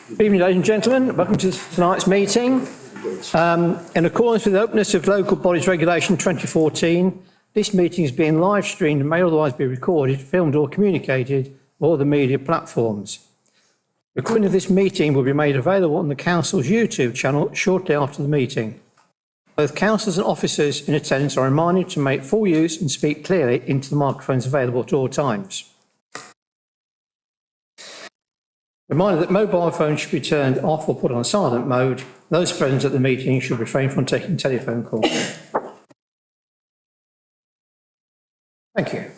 Good evening, ladies and gentlemen. Welcome to tonight's meeting. In accordance with the Openness of Local Bodies Regulation 2014, this meeting is being live streamed and may otherwise be recorded, filmed or communicated by all the media platforms. Recording of this meeting will be made available on the Council's YouTube channel shortly after the meeting. Both councillors and officers in attendance are reminded to make full use and speak clearly into the microphones available at all times. Reminder that mobile phones should be turned off or put on silent mode. Those present at the meeting should refrain from taking telephone calls. Thank you.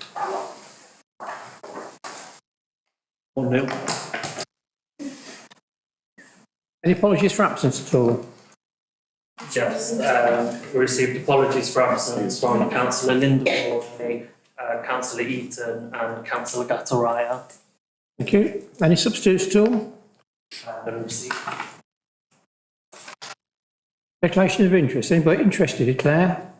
Any apologies for absence at all? Yes, we received apologies for absence from Councillor Linda, Councillor Eaton and Councillor Gattaraya. Thank you. Any substitutes at all? Declaration of interest. Anybody interested to declare?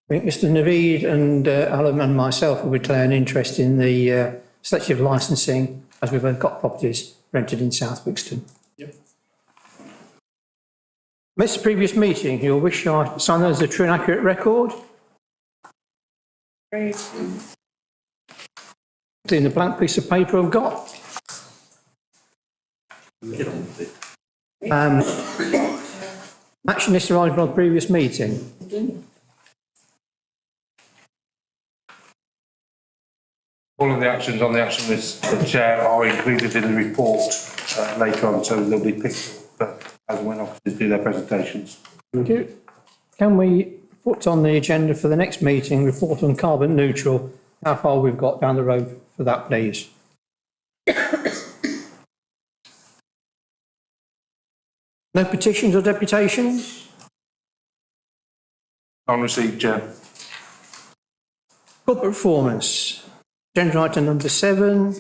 I think Mr. Naveed and Alan and myself will declare an interest in the selective licensing as we've both got properties rented in South Wixton. Yep. Missed the previous meeting, you'll wish I sign that as a true and accurate record? Great. In the blank piece of paper I've got. Action list arrived on the previous meeting. All of the actions on the action list, the Chair, are included in the report later on, so they'll be picked up as and when officers do their presentations. Thank you. Can we put on the agenda for the next meeting, report on carbon neutral, how far we've got down the road for that, please? No petitions or deputations? On receipt, Chair. Corporate performance. Agenda item number 7,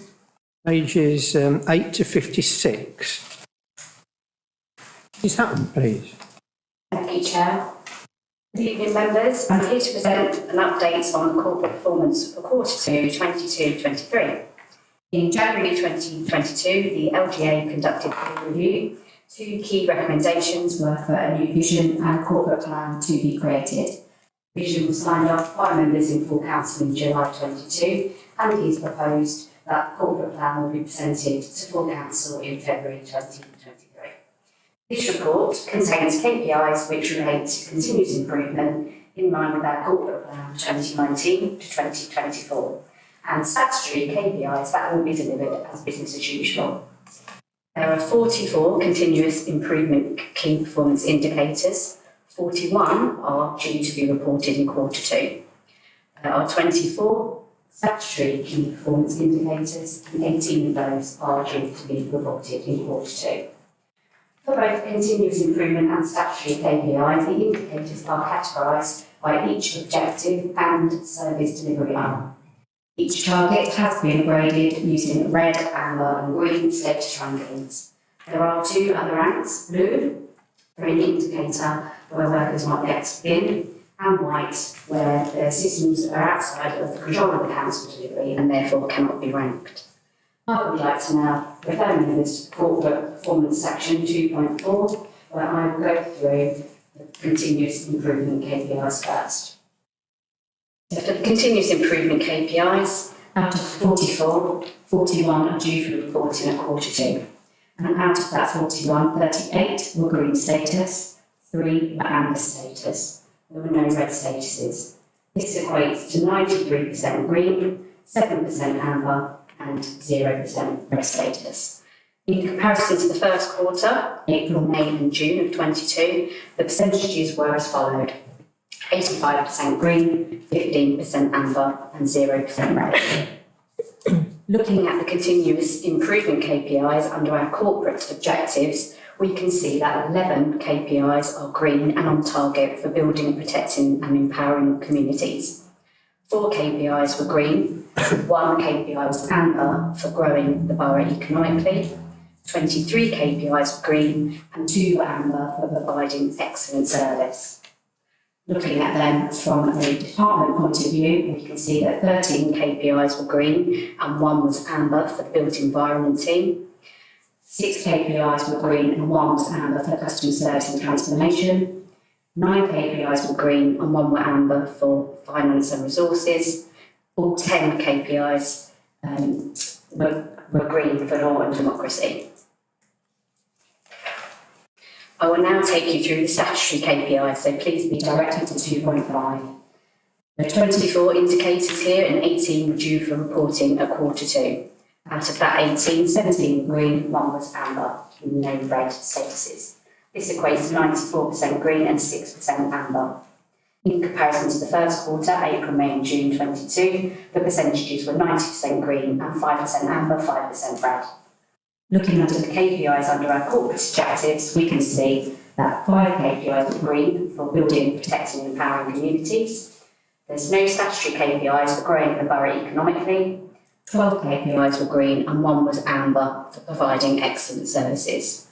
pages 8 to 56. Please happen, please. Thank you, Chair. Good evening, members. I'm here to present an update on the corporate performance for Q2 22-23. In January 2022, the LGA conducted a review. 2 key recommendations were for a new vision and corporate plan to be created. Vision was signed off by members in full council in July 22, and it is proposed that the corporate plan will be presented to full council in February 2023. This report contains KPIs which relate to continuous improvement in line with our corporate plan 2019 to 2024 and statutory KPIs that will be delivered as business as usual. There are 44 continuous improvement key performance indicators. 41 are due to be reported in Q2. There are 24 statutory key performance indicators and 18 of those are due to be reported in Q2. For both continuous improvement and statutory KPIs, the indicators are categorised by each objective and service delivery arm. Each target has been graded using red, amber and green status rankings. There are 2 other ranks, blue for an indicator where workers might get in, and white where their systems are outside of the control of the council delivery and therefore cannot be ranked. I would like to now refer members to Corporate Performance Section 2.4, where I will go through the continuous improvement KPIs first. So for the continuous improvement KPIs, out of 44, 41 are due for reporting at Q2. And out of that 41, 38 were green status, 3 were amber status. There were no red statuses. This equates to 93% green, 7% amber, and 0% red status. In comparison to the first quarter, April, May and June of 22, the percentages were as followed. 85% green, 15% amber and 0% red. Looking at the continuous improvement KPIs under our corporate objectives, we can see that 11 KPIs are green and on target for building, protecting and empowering communities. 4 KPIs were green, 1 KPI was amber for growing the borough economically, 23 KPIs were green and 2 were amber for providing excellent service. Looking at them from a department point of view, we can see that 13 KPIs were green and 1 was amber for the built environment team. 6 KPIs were green and 1 was amber for customer service and transformation. 9 KPIs were green and 1 were amber for finance and resources. All 10 KPIs were green for law and democracy. I will now take you through the statutory KPIs, so please be directed to 2.5. There are 24 indicators here and 18 were due for reporting at Q2. Out of that 18, 17 were green, 1 was amber, with no red statuses. This equates to 94% green and 6% amber. In comparison to the first quarter, April, May and June 22, the percentages were 90% green and 5% amber, 5% red. Looking under the KPIs under our corporate objectives, we can see that 5 KPIs were green for building, protecting and empowering communities. There's no statutory KPIs for growing the borough economically. 12 KPIs were green and 1 was amber for providing excellent services.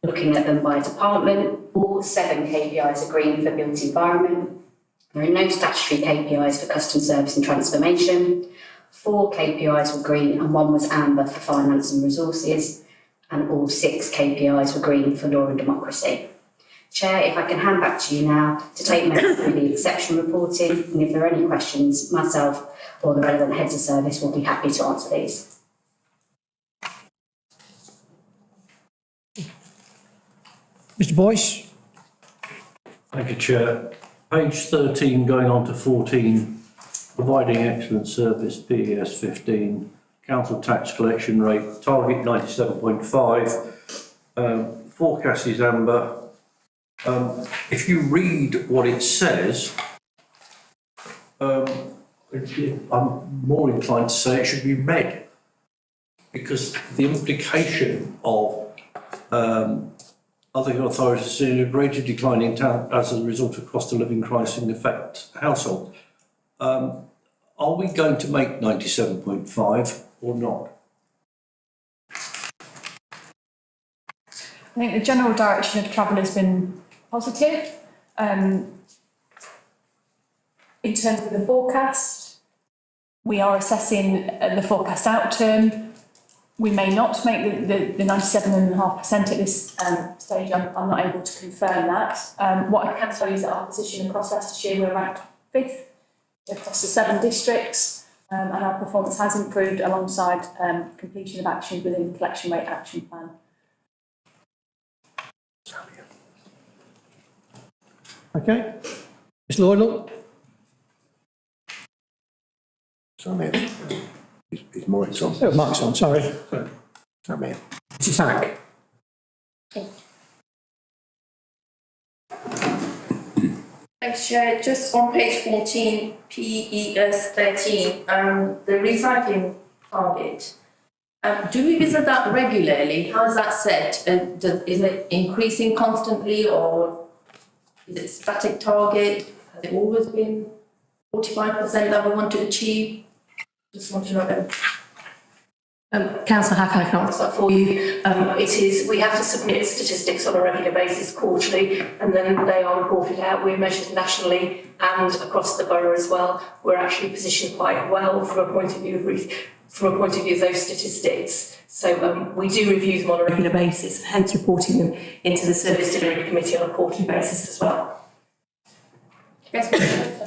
Looking at them by department, all 7 KPIs are green for built environment. There are no statutory KPIs for customer service and transformation. 4 KPIs were green and 1 was amber for finance and resources, and all 6 KPIs were green for law and democracy. Chair, if I can hand back to you now to take members through the exception reporting, and if there are any questions, myself or the relevant heads of service will be happy to answer these. Mr Boyce? Thank you, Chair. Page 13 going on to 14, providing excellent service, PES 15, council tax collection rate, target 97.5, forecast is amber. If you read what it says, I'm more inclined to say it should be red, because the implication of other authorities seeing a greater decline in town as a result of cost of living crisis in effect household. Are we going to make 97.5 or not? I think the general direction of travel has been positive. In terms of the forecast, we are assessing the forecast outturn. We may not make the 97.5% at this stage. I'm not able to confirm that. What I can tell you is that our position across Leicestershire, we're ranked 5th across the 7 districts, and our performance has improved alongside completion of actions within the collection rate action plan. Okay. Ms Lloydell? Sorry, his mic's on. Oh, mic's on, sorry. Sorry. Mrs Hack? Thanks, Chair. Just on page 14, PES 13, the recycling target. Do we visit that regularly? How is that set? Is it increasing constantly, or is it a static target? Has it always been 45% that we want to achieve? Just want to know. Councillor Hack, I can answer that for you. We have to submit statistics on a regular basis quarterly, and then they are reported out. We're measured nationally and across the borough as well. We're actually positioned quite well from a point of view of those statistics. So we do review them on a regular basis, hence reporting them into the Service Delivery Committee on a quarterly basis as well. Yes,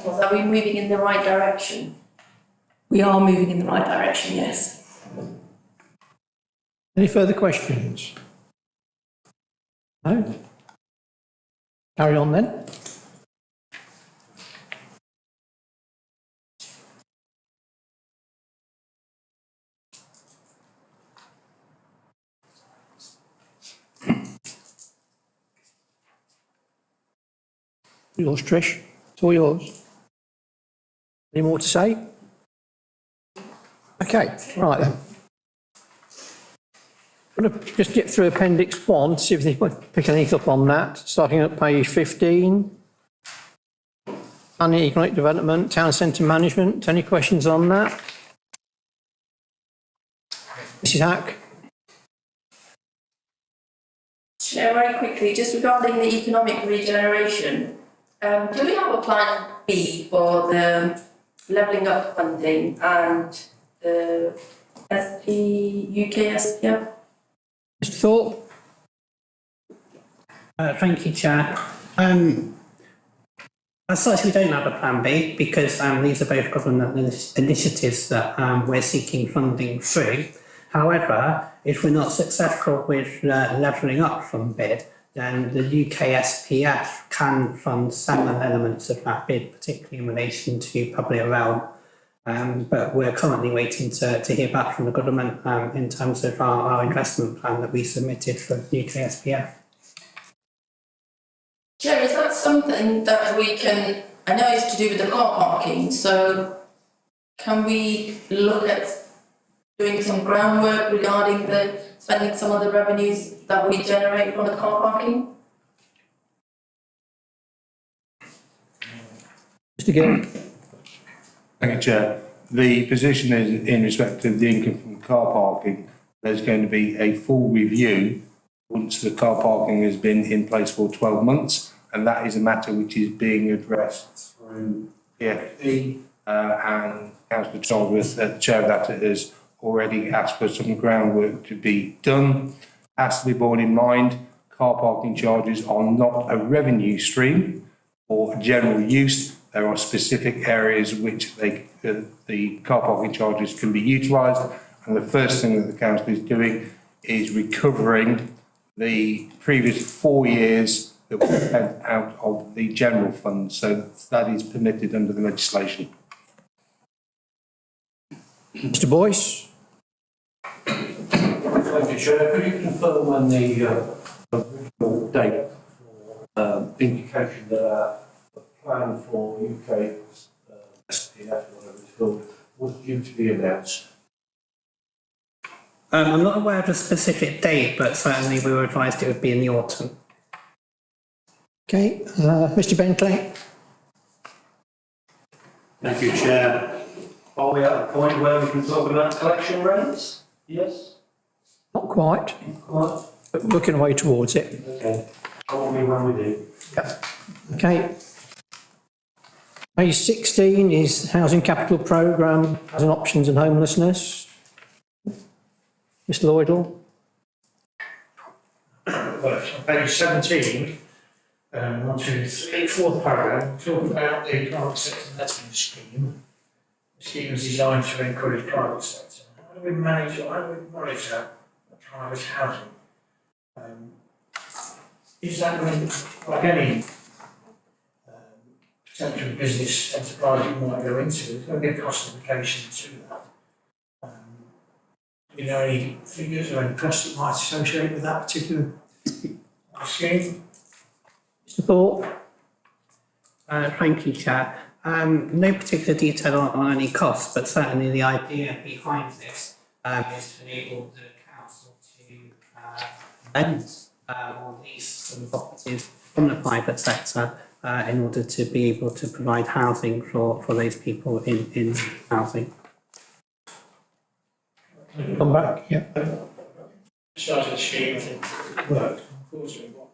are we moving in the right direction? We are moving in the right direction, yes. Any further questions? No? Carry on then. Yours, Trish. It's all yours. Any more to say? Okay, right then. I'm going to just get through Appendix 1 to see if they pick anything up on that. Starting at page 15. Planning, economic development, town centre management. Any questions on that? Mrs Hack? Chair, very quickly, just regarding the economic regeneration, do we have a plan B for the levelling up funding and the UK SPF? Mr Thorpe? Thank you, Chair. As such, we don't have a plan B because these are both government initiatives that we're seeking funding through. However, if we're not successful with levelling up from bid, then the UK SPF can fund some elements of that bid, particularly in relation to public realm. But we're currently waiting to hear back from the government in terms of our investment plan that we submitted for UK SPF. Chair, is that something that we can, I know it's to do with the car parking, so can we look at doing some groundwork regarding the spending some of the revenues that we generate from the car parking? Mr Gill? Thank you, Chair. The position is in respect of the income from car parking, there's going to be a full review once the car parking has been in place for 12 months, and that is a matter which is being addressed through PFP, and Councillor Charlesworth, the chair of that, has already asked for some groundwork to be done. Has to be borne in mind, car parking charges are not a revenue stream for general use. There are specific areas which the car parking charges can be utilised, and the first thing that the council is doing is recovering the previous 4 years that were spent out of the general fund, so that is permitted under the legislation. Mr Boyce? Thank you, Chair. Could you confirm when the original date for indication that the plan for UK SPF, whatever it's called, was due to be announced? I'm not aware of a specific date, but certainly we were advised it would be in the autumn. Okay, Mr Bentley? Thank you, Chair. Are we at a point where we can talk about collection rates? Yes? Not quite, Quite? but working our way towards it. Okay. Call me when we do. Yep. Okay. Page 16 is Housing Capital Programme, Housing Options and Homelessness. Mr Lloydell? Well, on page 17, 1, 2, 3, 4th paragraph, talking about the private sector letting scheme. The scheme is designed to encourage private sector. How do we manage, or how do we monitor the private housing? Is that going, like any potential business enterprise you might go into, there's going to be a cost implication to that? Do you know any figures or any costs that might associate with that particular scheme? Mr Thorpe? Thank you, Chair. No particular detail on any costs, but certainly the idea behind this is to enable the council to lend or lease some properties from the private sector in order to be able to provide housing for those people in housing. Come back, yeah. Started the scheme, I think it worked. Unfortunately, what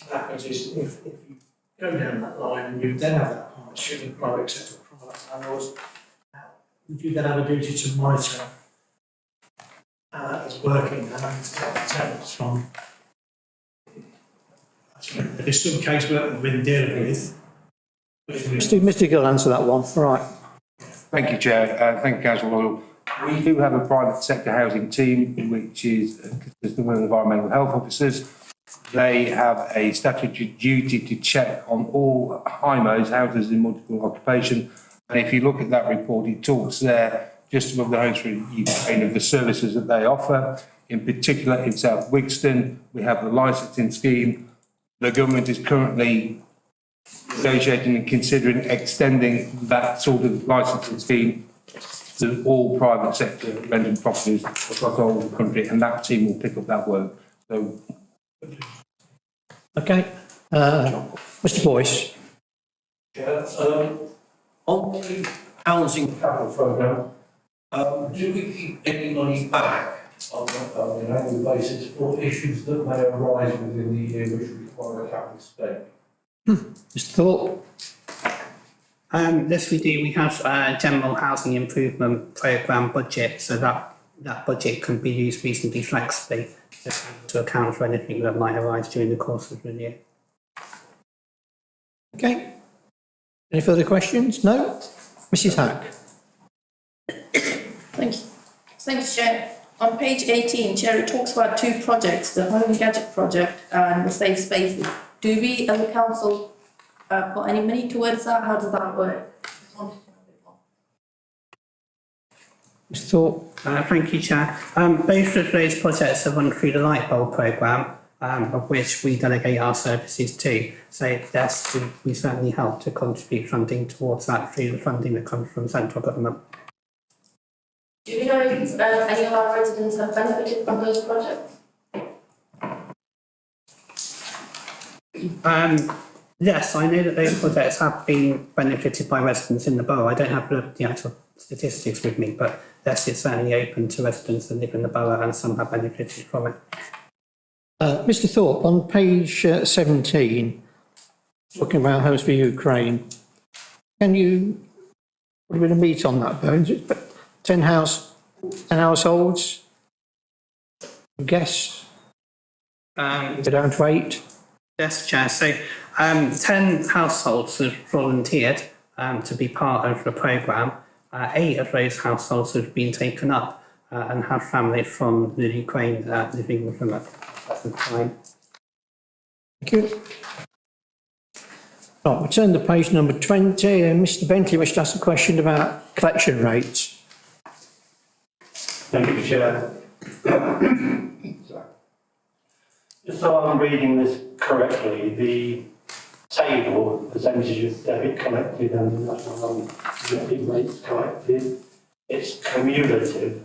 happens is if you go down that line and you then have that partnership with private sector, private landlords, would you then have a duty to monitor how that is working and having to get the tenants from? There's some casework we've been dealing with. Mr Gill, answer that one. All right. Thank you, Chair. Thank you, Councillor Lloydell. We do have a private sector housing team, which is consistent with environmental health officers. They have a statutory duty to check on all HIMOs, houses in multiple occupation. And if you look at that report, it talks there, just above the Homes for Ukraine, of the services that they offer. In particular, in South Wigston, we have the licensing scheme. The government is currently negotiating and considering extending that sort of licensing scheme to all private sector rental properties across the whole of the country, and that team will pick up that work. So, Okay. Mr Boyce? Yeah, on the housing capital programme, do we keep any money back on an annual basis for issues that may arise within the year which require a capital spend? Mr Thorpe? Yes, we do. We have a general housing improvement programme budget, so that that budget can be used reasonably flexibly to account for anything that might arise during the course of the year. Okay. Any further questions? No? Mrs Hack. Thank you. Thanks, Chair. On page 18, Chair, it talks about two projects, the Home Gadget project and the Safe Spaces. Do we, as a council, put any money towards that? How does that work? Mr Thorpe. Thank you, Chair. Both of those projects are run through the light bulb programme, of which we delegate our services to. So yes, we certainly help to contribute funding towards that through the funding that comes from central government. Do you know if any of our residents have benefited from those projects? Yes, I know that those projects have been benefited by residents in the borough. I don't have the actual statistics with me, but yes, it's certainly open to residents that live in the borough and some have benefited from it. Mr Thorpe, on page 17, talking about Homes for Ukraine, can you put a bit of meat on that bones? 10 households, guess, go down to 8. Yes, Chair. So 10 households have volunteered to be part of the programme. 8 of those households have been taken up and have families from the Ukraine living with them at the present time. Thank you. Right, we turn to page number 20, and Mr Bentley wished to ask a question about collection rates. Thank you, Chair. Just so I'm reading this correctly, the table, percentage of debit collected and national rates collected, it's cumulative.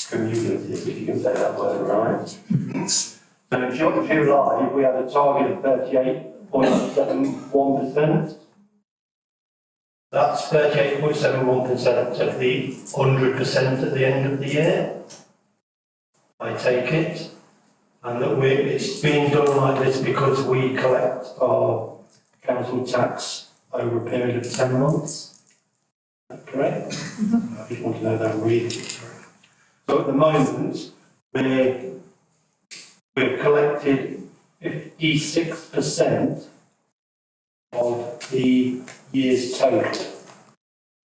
Cumulative, if you can say that word right. So in July, we had a target of 38.71%. That's 38.71% of the 100% at the end of the year, I take it. And that it's being done like this because we collect our council tax over a period of 10 months. Is that correct? Mm-hmm. I just want to know that I'm reading it correct. So at the moment, we've collected 56% of the year's total.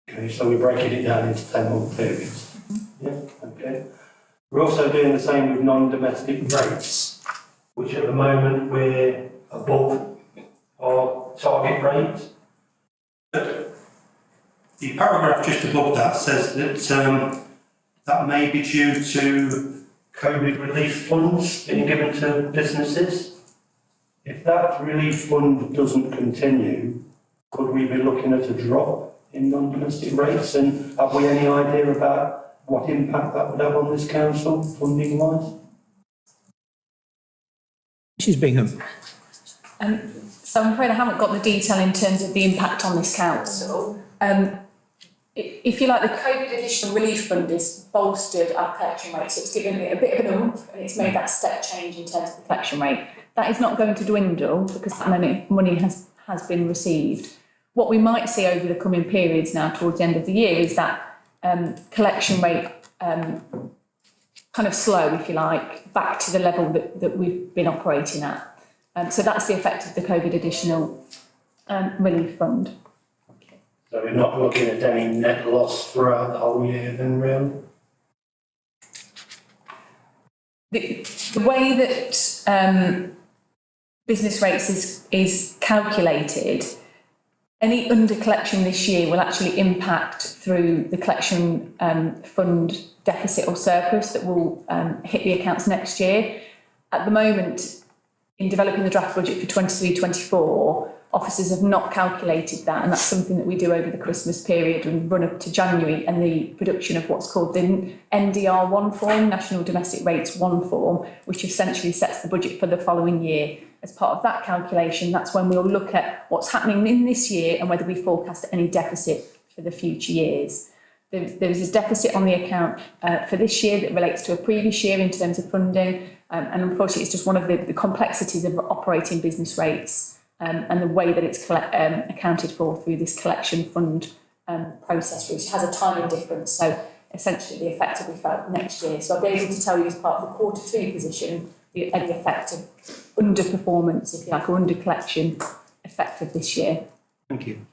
Okay, so we're breaking it down into 10-month periods. Yeah, okay. We're also doing the same with non-domestic rates, which at the moment we're above our target rate. But the paragraph just above that says that that may be due to COVID relief funds being given to businesses. If that relief fund doesn't continue, could we be looking at a drop in non-domestic rates? And have we any idea about what impact that would have on this council, funding-wise? Mrs Bingham. So I'm afraid I haven't got the detail in terms of the impact on this council. If you like, the COVID additional relief fund has bolstered our collection rate, so it's given it a bit of an oomph and it's made that step change in terms of the collection rate. That is not going to dwindle because that money has been received. What we might see over the coming periods now towards the end of the year is that collection rate kind of slow, if you like, back to the level that we've been operating at. So that's the effect of the COVID additional relief fund. So we're not looking at any net loss throughout the whole year then, really? The way that business rates is calculated, any under collection this year will actually impact through the collection fund deficit or surplus that will hit the accounts next year. At the moment, in developing the draft budget for 23-24, officers have not calculated that, and that's something that we do over the Christmas period and run up to January, and the production of what's called the NDR1 form, National Domestic Rates 1 form, which essentially sets the budget for the following year. As part of that calculation, that's when we'll look at what's happening in this year and whether we forecast any deficit for the future years. There is a deficit on the account for this year that relates to a previous year in terms of funding, and unfortunately it's just one of the complexities of operating business rates and the way that it's accounted for through this collection fund process, which has a timing difference. So essentially the effect will be felt next year. So I'll be able to tell you as part of the Q2 position, any effect of underperformance, if you like, or under collection effective this year. Thank you.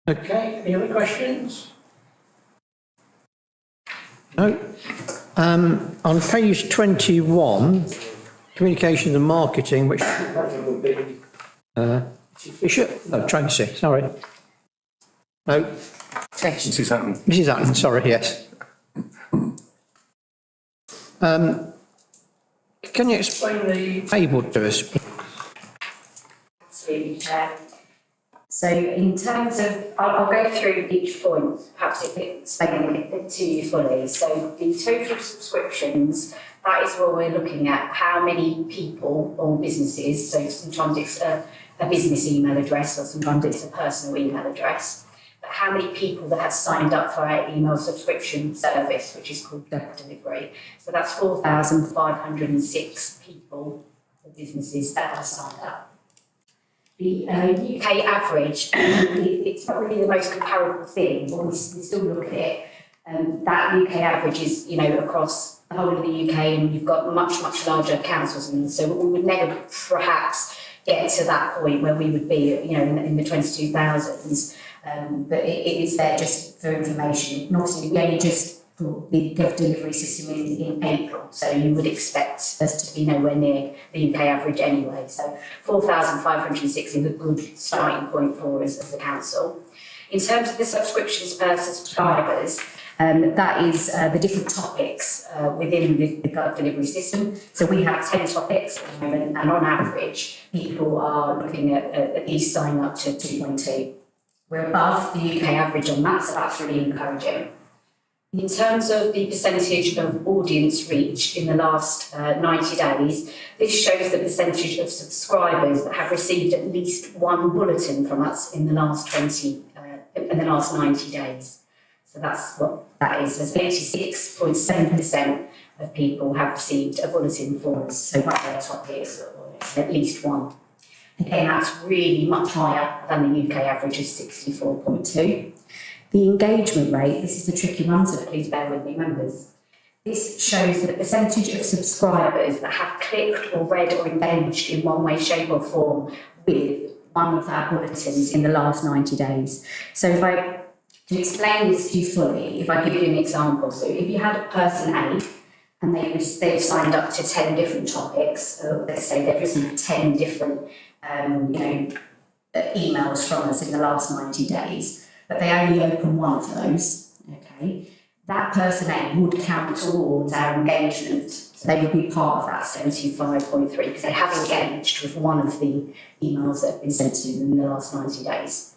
Okay, any other questions? No. On page 21, communications and marketing, which Bishop, no, Tracy, sorry. No, Mrs. Hatton. Mrs. Hatton, sorry, yes. Can you explain the table to us, please? Absolutely, Chair. So in terms of, I'll go through each point, perhaps explaining it to you fully. So the total subscriptions, that is where we're looking at how many people or businesses, so sometimes it's a business email address or sometimes it's a personal email address, but how many people that have signed up for our email subscription service, which is called Double Delivery. So that's 4,506 people or businesses that have signed up. The UK average, it's not really the most comparable thing, but we still look at it. That UK average is, across the whole of the UK, and you've got much, much larger councils, and so we would never perhaps get to that point where we would be, in the 22,000s. But it is there just for information. And obviously, we only just brought the Gov delivery system in April, so you would expect us to be nowhere near the UK average anyway. So 4,506 is a good starting point for us as the council. In terms of the subscriptions per subscribers, that is the different topics within the Gov delivery system. So we have 10 topics at the moment, and on average, people are looking at least signing up to 2.2. We're above the UK average on that, so that's really encouraging. In terms of the percentage of audience reach in the last 90 days, this shows the percentage of subscribers that have received at least one bulletin from us in the last 90 days. So that's what that is. There's 86.7% of people have received a bulletin for us, so one of their topics, or at least one. Again, that's really much higher than the UK average of 64.2. The engagement rate, this is the tricky one, so please bear with me, members. This shows the percentage of subscribers that have clicked or read or engaged in one way, shape or form with one of our bulletins in the last 90 days. So to explain this to you fully, if I give you an example, so if you had a person A and they've signed up to 10 different topics, let's say they've received 10 different emails from us in the last 90 days, but they only open one of those, okay, that person A would count towards our engagement. So they would be part of that 75.3 because they have engaged with one of the emails that have been sent to them in the last 90 days.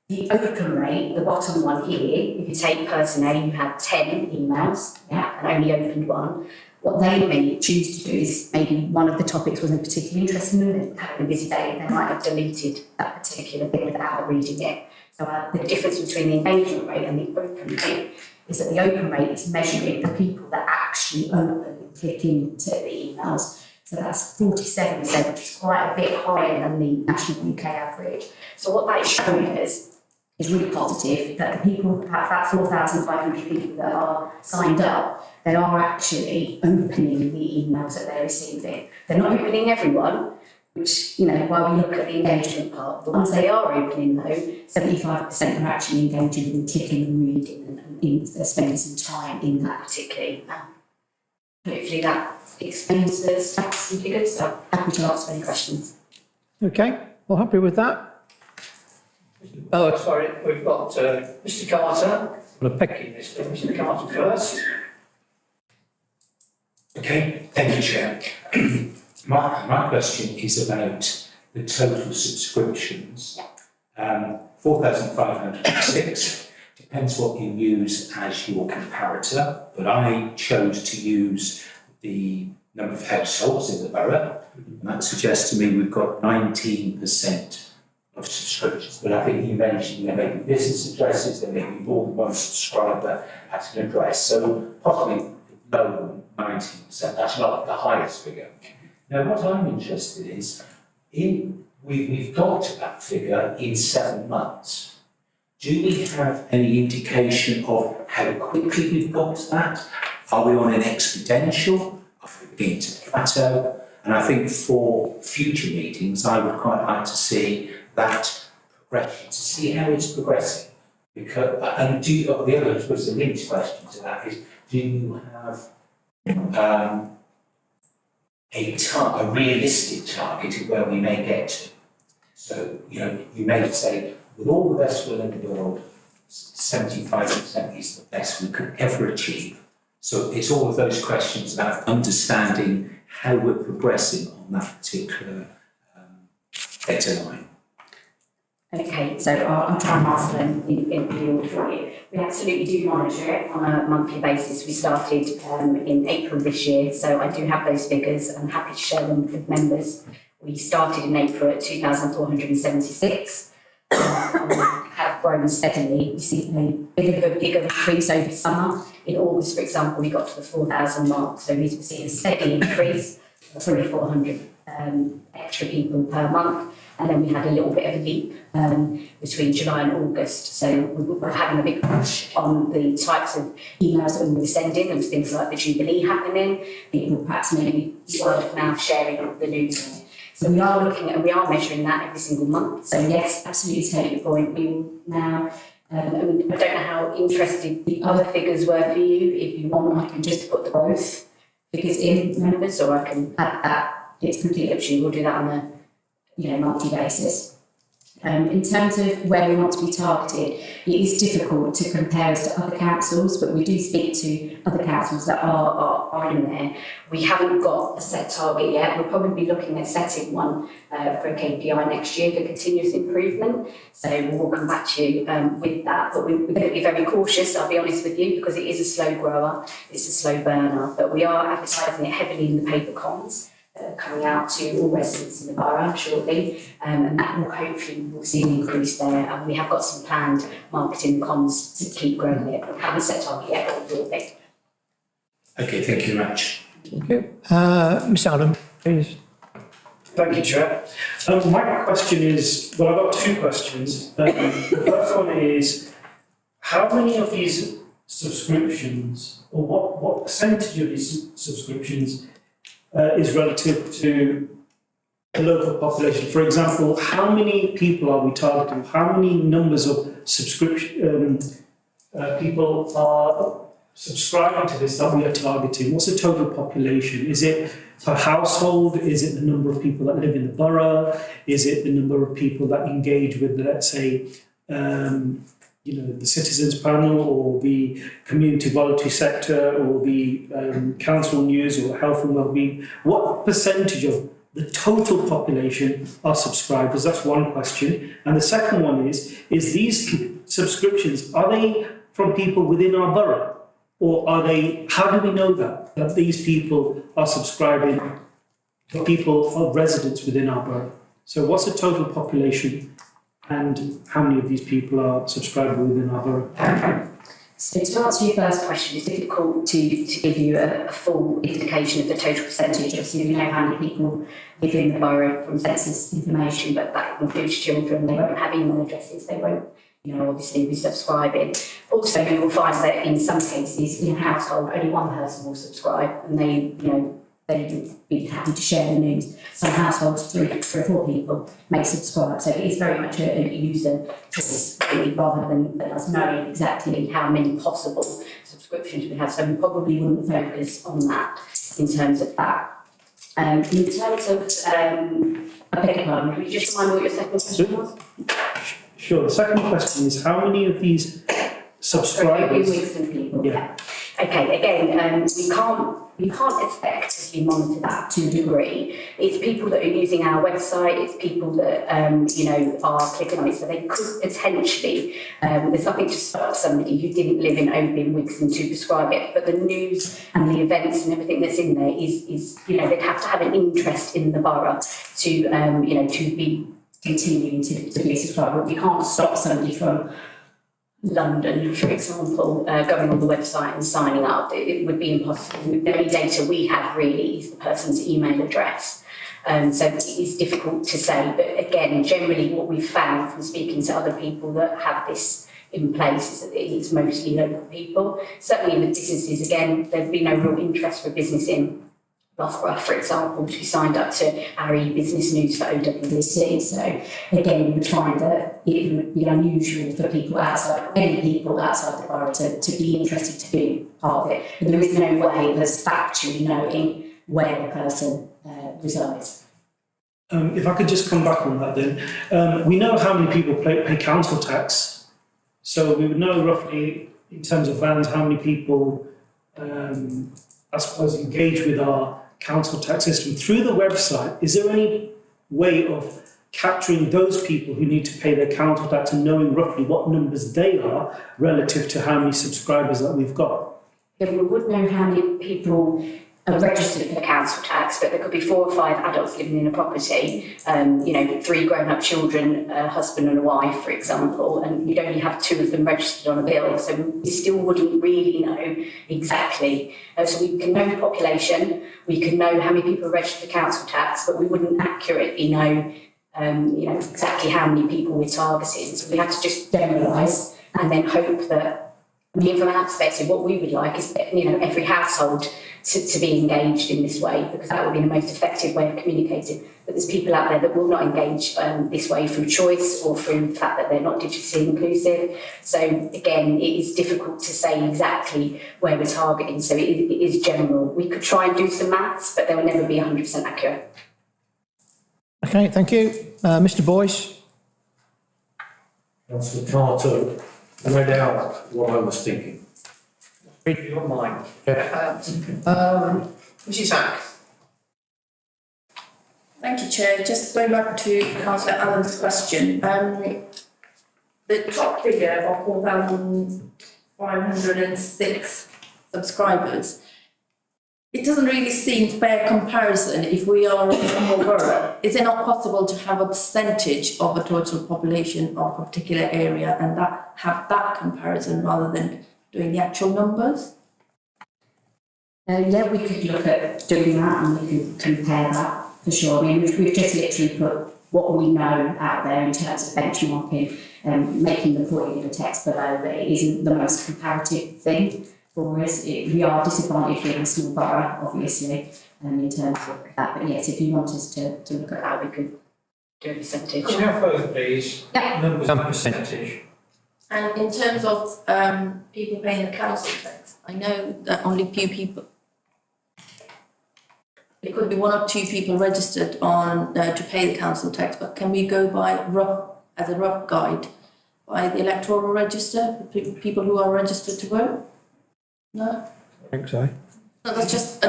The open rate, the bottom one here, if you take person A who had 10 emails, and only opened one, what they may choose to do is maybe one of the topics wasn't particularly interesting to them, having a busy day, they might have deleted that particular bit without reading it. So the difference between the engagement rate and the open rate is that the open rate is measuring the people that actually open and click into the emails. So that's 47%, which is quite a bit higher than the national UK average. So what that is showing us is really positive, that the people, that 4,500 people that are signed up, they are actually opening the emails that they're receiving. They're not opening everyone, which, while we look at the engagement part, the ones they are opening though, 75% are actually engaging and clicking and reading and they're spending some time in that particular email. Hopefully that explains the stats and figures, so happy to answer any questions. Okay, well, happy with that. Oh, sorry, we've got Mr. Carter. We're pecking this thing. Mr. Carter first. Okay, thank you, Chair. My question is about the total subscriptions. 4,506 depends what you use as your comparator, but I chose to use the number of households in the borough, and that suggests to me we've got 19% of subscriptions. But I think you mentioned there may be business addresses, there may be more than one subscriber at an address, so possibly lower than 19%. That's not the highest figure. Now, what I'm interested is, we've got to that figure in 7 months. do we have any indication of how quickly we've got that? Are we on an exponential? Are we beginning to plateau? And I think for future meetings, I would quite like to see that progression, to see how it's progressing. Because, and do you, the other, I suppose the linked question to that is, do you have a realistic target of where we may get to? So, you know, you may say, with all the best will in the world, 75% is the best we could ever achieve. So it's all of those questions about understanding how we're progressing on that particular data line. Okay, so I'll try and answer them in the order for you. We absolutely do monitor it on a monthly basis. We started in April this year, so I do have those figures. I'm happy to share them with members. We started in April at 2,476. Have grown steadily. You see a bigger increase over summer. In August, for example, we got to the 4,000 mark. So we see a steady increase of 3,400 extra people per month. And then we had a little bit of a leap between July and August. So we're having a big push on the types of emails that we were sending. There was things like the Jubilee happening, people perhaps maybe word of mouth sharing the news. So we are looking at, and we are measuring that every single month. So yes, absolutely take your point. We will now, I don't know how interested the other figures were for you. If you want, I can just put the growth figures in, members, or I can add that. It's completely up to you. We'll do that on a monthly basis. In terms of where we want to be targeted, it is difficult to compare us to other councils, but we do speak to other councils that are in there. We haven't got a set target yet. We'll probably be looking at setting one for a KPI next year for continuous improvement. So we'll come back to you with that. But we're going to be very cautious, I'll be honest with you, because it is a slow grower, it's a slow burner. But we are advertising it heavily in the paper comms. Coming out to all residents in the borough shortly, and that will hopefully we'll see an increase there. And we have got some planned marketing comms to keep growing it. We haven't set target yet, but we will be. Okay, thank you very much. Thank you. Ms Allen, please. Thank you, Chair. My question is, well, I've got two questions. The first one is, how many of these subscriptions, or what percentage of these subscriptions is relative to the local population? For example, how many people are we targeting? How many numbers of subscription people are subscribing to this that we are targeting? What's the total population? Is it per household? Is it the number of people that live in the borough? Is it the number of people that engage with, let's say, the citizens panel, or the community voluntary sector, or the council news, or health and wellbeing? What percentage of the total population are subscribers? That's one question. And the second one is these subscriptions, are they from people within our borough? Or are they, how do we know that these people are subscribing to people or residents within our borough? So what's the total population, and how many of these people are subscribing within our borough? So to answer your first question, it's difficult to give you a full indication of the total percentage. Obviously, we know how many people live in the borough from census information, but that includes children. They won't have email addresses, they won't, obviously be subscribing. Also, you will find that in some cases, in a household, only one person will subscribe, and they would be happy to share the news. Some households, three or four people may subscribe. So it is very much a user choice, really, rather than us knowing exactly how many possible subscriptions we have. So we probably wouldn't focus on that in terms of that. In terms of, I beg your pardon, can you just remind me what your second question was? Sure. The second question is, how many of these subscribers? Yeah. Okay. Again, we can't effectively monitor that to a degree. It's people that are using our website. It's people that are clicking on it. So they could potentially. There's nothing to stop somebody who didn't live in Oban, Wixon to prescribe it. But the news and the events and everything that's in there is they'd have to have an interest in the borough to to be continuing to be subscribed. But we can't stop somebody from London, for example, going on the website and signing up. It would be impossible. The only data we have really is the person's email address. So it is difficult to say. But again, generally what we've found from speaking to other people that have this in place is that it's mostly local people. Certainly with businesses, again, there'd be no real interest for business in Loughborough, for example, to be signed up to our e-business news for OWBC. So again, you would find that it would be unusual for people outside, many people outside the borough to be interested to be part of it. And there is no way of us factually knowing where the person resides. If I could just come back on that then. We know how many people pay council tax. So we would know roughly, in terms of vans, how many people, I suppose, engage with our council tax system. Through the website, is there any way of capturing those people who need to pay their council tax and knowing roughly what numbers they are relative to how many subscribers that we've got? Yeah, we would know how many people are registered for council tax, but there could be 4 or 5 adults living in a property, 3 grown-up children, a husband and a wife, for example, and you'd only have 2 of them registered on a bill, so we still wouldn't really know exactly. So we can know population, we can know how many people are registered for council tax, but we wouldn't accurately know, exactly how many people we're targeting. So we have to just generalise and then hope that, from our perspective, what we would like is, every household to be engaged in this way, because that would be the most effective way of communicating. But there's people out there that will not engage this way through choice or through the fact that they're not digitally inclusive. So again, it is difficult to say exactly where we're targeting. So it is general. We could try and do some maths, but they will never be 100% accurate. Okay, thank you. Mr. Boyce. Councillor Carter read out what I was thinking. Read your mind. Mrs. Hack. Thank you, Chair. Just going back to Councillor Allen's question, the top figure of 4,506 subscribers, it doesn't really seem fair comparison if we are a small borough. Is it not possible to have a percentage of a total population of a particular area and have that comparison rather than doing the actual numbers? Yeah, we could look at doing that and we can compare that for sure. I mean, we've just literally put what we know out there in terms of benchmarking and making the point in the text below that it isn't the most comparative thing for us. We are disadvantaged being a small borough, obviously, in terms of that. But yes, if you want us to look at that, we could do a percentage. Can we have both, please? Yeah. Numbers and percentage. And in terms of people paying the council tax, I know that only few people, it could be 1 or 2 people registered on to pay the council tax, but can we go by as a rough guide by the electoral register, people who are registered to vote? No? I think so. No, that's just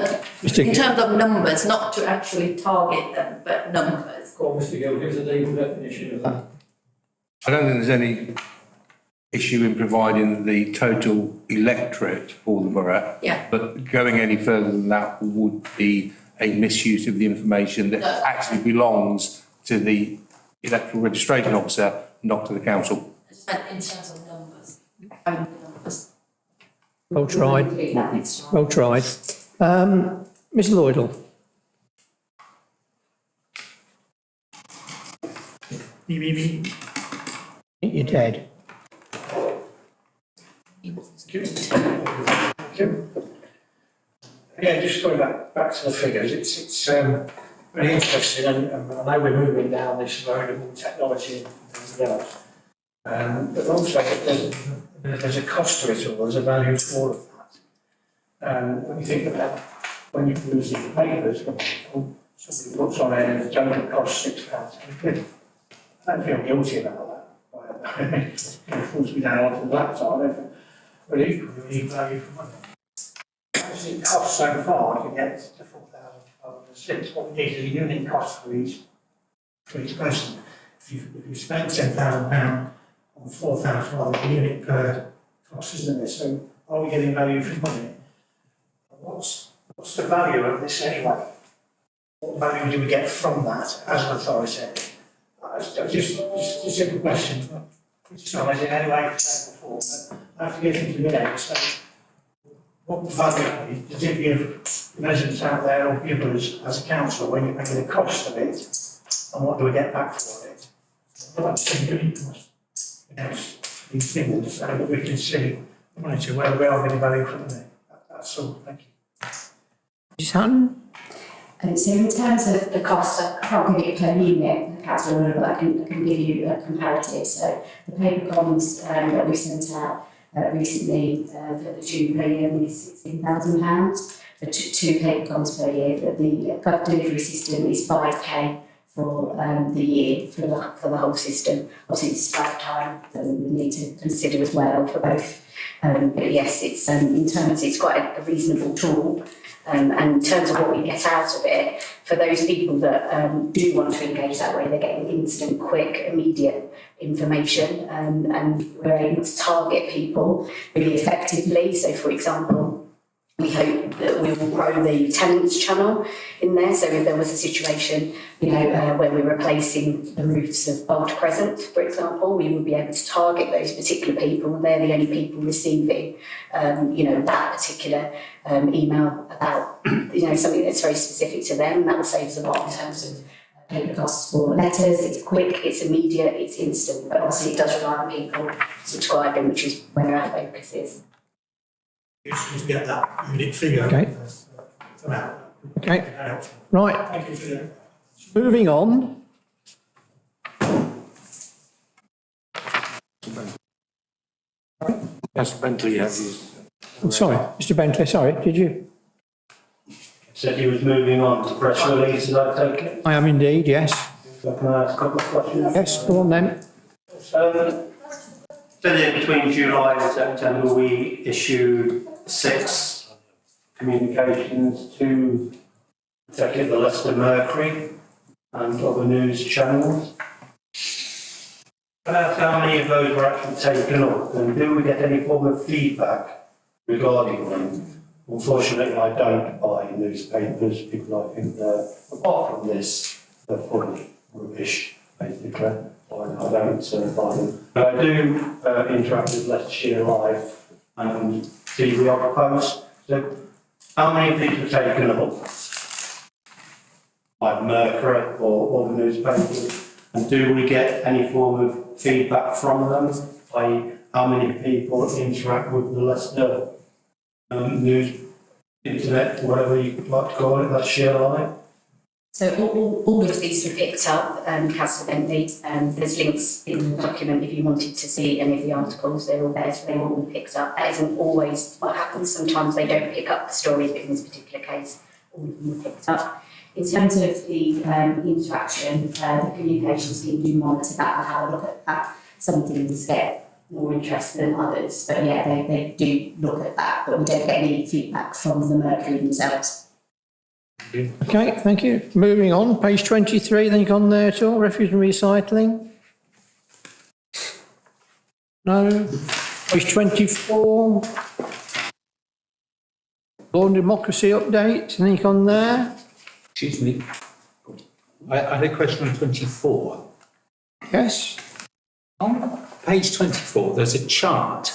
in terms of numbers, not to actually target them, but numbers. Go on, Mr. Gill, give us a legal definition of that. I don't think there's any issue in providing the total electorate for the borough. Yeah. But going any further than that would be a misuse of the information that actually belongs to the electoral registration officer, not to the council. In terms of numbers, having the numbers. Well tried. Well tried. Ms. Lloydell. You're dead. Yeah, just going back to the figures, it's very interesting, and I know we're moving down this road of technology and everything else. But also there's a cost to it all, there's a value to all of that. When you think about when you lose the papers, somebody puts on there, the total cost £6,000. I don't feel guilty about that. It forces me down onto the laptop, but equally we need value for money. It costs so far to get to 4,506. What we need is a unit cost for each person. If you spend £10,000 on 4,000, well, a unit per cost, isn't it? So are we getting value for money? What's the value of this anyway? What value do we get from that as an authority? Just a simple question. It's not as in any way before, but I have to get into the end. So what value does it give residents out there or people as a council when you're making the cost of it, and what do we get back for it? Well, that's simple. these figures, and that we can see, monitor whether we are getting value from them. That's all, thank you. Ms Hutton? So in terms of the cost, I can't give it per unit, councillor, but I can give you a comparative. So the paper comms that we sent out recently for the tube per year is £16,000 for two paper comms per year. But the gov delivery system is 5k for the year for the whole system. Obviously, it's staff time that we would need to consider as well for both. But yes, it's in terms it's quite a reasonable tool. And in terms of what we get out of it, for those people that do want to engage that way, they're getting instant, quick, immediate information, and we're able to target people really effectively. So, for example, we hope that we will grow the tenants channel in there. So if there was a situation, where we're replacing the roofs of Bolt Crescent, for example, we will be able to target those particular people, and they're the only people receiving, that particular email about, something that's very specific to them. And that will save us a lot in terms of paper costs for letters. It's quick, it's immediate, it's instant, but obviously it does rely on people subscribing, which is where our focus is. Useful to get that unit figure. Okay. Okay. Right. Thank you for that. Moving on. Councillor Bentley has his. I'm sorry, Mr Bentley, sorry, did you? Said he was moving on to press releases, I take it. I am indeed, yes. So can I ask a couple of questions? Yes, go on then. So between July and September, we issued 6 communications to protect the Leicester Mercury and other news channels. Can I ask how many of those were actually taken up, and do we get any form of feedback regarding them? Unfortunately, I don't buy newspapers because I think they're, apart from this, they're fully rubbish, basically. I don't buy them. But I do interact with Leicestershire Live and see the odd post. So, how many of these are taken up? Like Mercury or other newspapers? And do we get any form of feedback from them? i.e., how many people interact with the Leicester news, internet, whatever you like to call it, Leicestershire Live? So all of these were picked up, Councillor Bentley. There's links in the document if you wanted to see any of the articles. They're all there, so they were all picked up. That isn't always what happens. Sometimes they don't pick up the stories, but in this particular case, all of them were picked up. In terms of the interaction, the communications team do monitor that and have a look at that. Some things get more interest than others, but yeah, they do look at that, but we don't get any feedback from the Mercury themselves. Okay, thank you. Moving on, page 23, anything on there at all? Refuse and recycling? No. Page 24. Law and democracy update, anything on there? Excuse me. I had a question on 24. Yes. On page 24, there's a chart,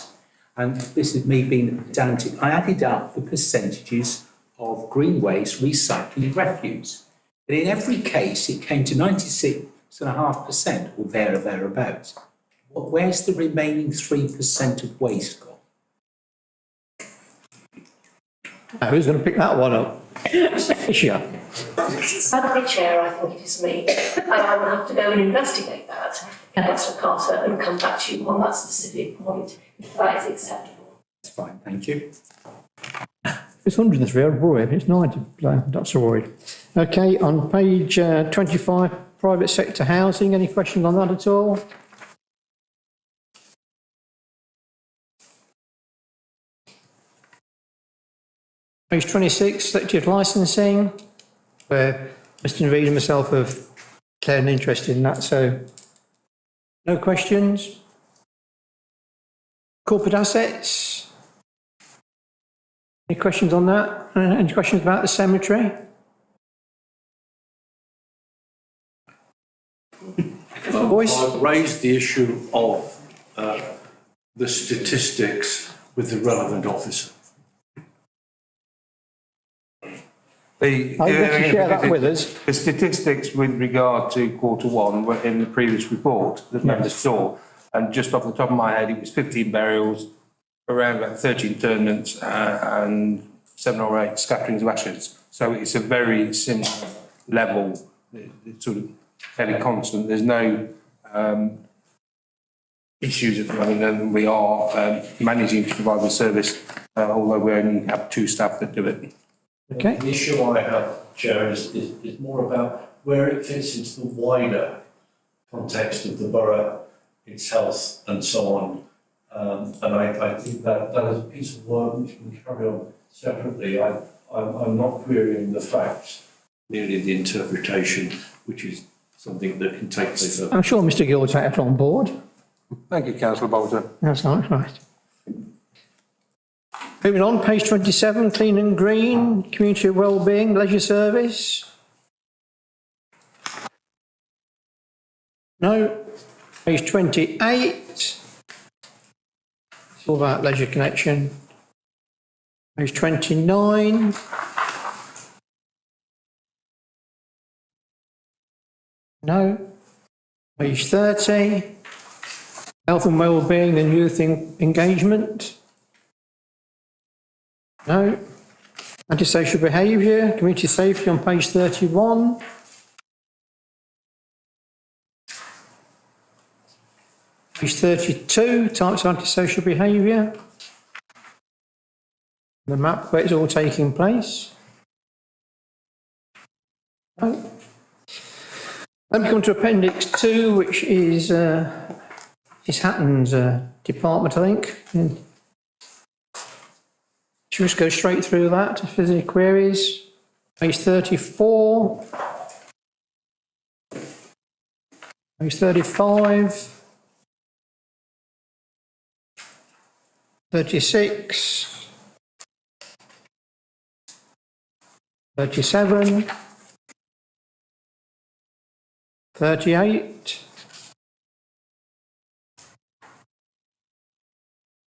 and this is me being pedantic. I added up the percentages of green waste, recycling, refuse. And in every case, it came to 96.5% or there or thereabouts. Where's the remaining 3% of waste gone? Now, who's going to pick that one up? Sure. Madam Chair, I think it is me. And I will have to go and investigate that, Councillor Carter, and come back to you on that specific point, if that is acceptable. That's fine, thank you. It's 103, I'm worried. It's 90, not so worried. Okay, on page 25, private sector housing, any questions on that at all? Page 26, selective licensing, where Mr Naveed and myself have declared an interest in that, so no questions. Corporate assets, any questions on that? Any questions about the cemetery? Voice? I've raised the issue of the statistics with the relevant officer. I'll let you share that with us. The statistics with regard to Q1 were in the previous report that members saw. And just off the top of my head, it was 15 burials, around about 13 interments, and 7 or 8 scatterings of ashes. So it's a very similar level, it's sort of fairly constant. There's no issues at the moment, and we are managing to provide the service, although we only have 2 staff that do it. Okay. The issue I have, Chair, is more about where it fits into the wider context of the borough, its health and so on. And I think that is a piece of work which can carry on separately. I'm not querying the facts, merely the interpretation, which is something that can take place. I'm sure Mr Gill will take that on board. Thank you, Councillor Bolter. That's nice, right. Moving on, page 27, Clean and Green, Community Wellbeing, Leisure Service. No. Page 28, it's all about Leisure Connection. Page 29. No. Page 30, Health and Wellbeing and Youth Engagement. No. Antisocial behaviour, community safety on page 31. Page 32, types of antisocial behaviour. The map where it's all taking place. No. Then we come to Appendix 2, which is Hatton's department, I think. Should we just go straight through that if there's any queries? Page 34. Page 35. 36. 37. 38.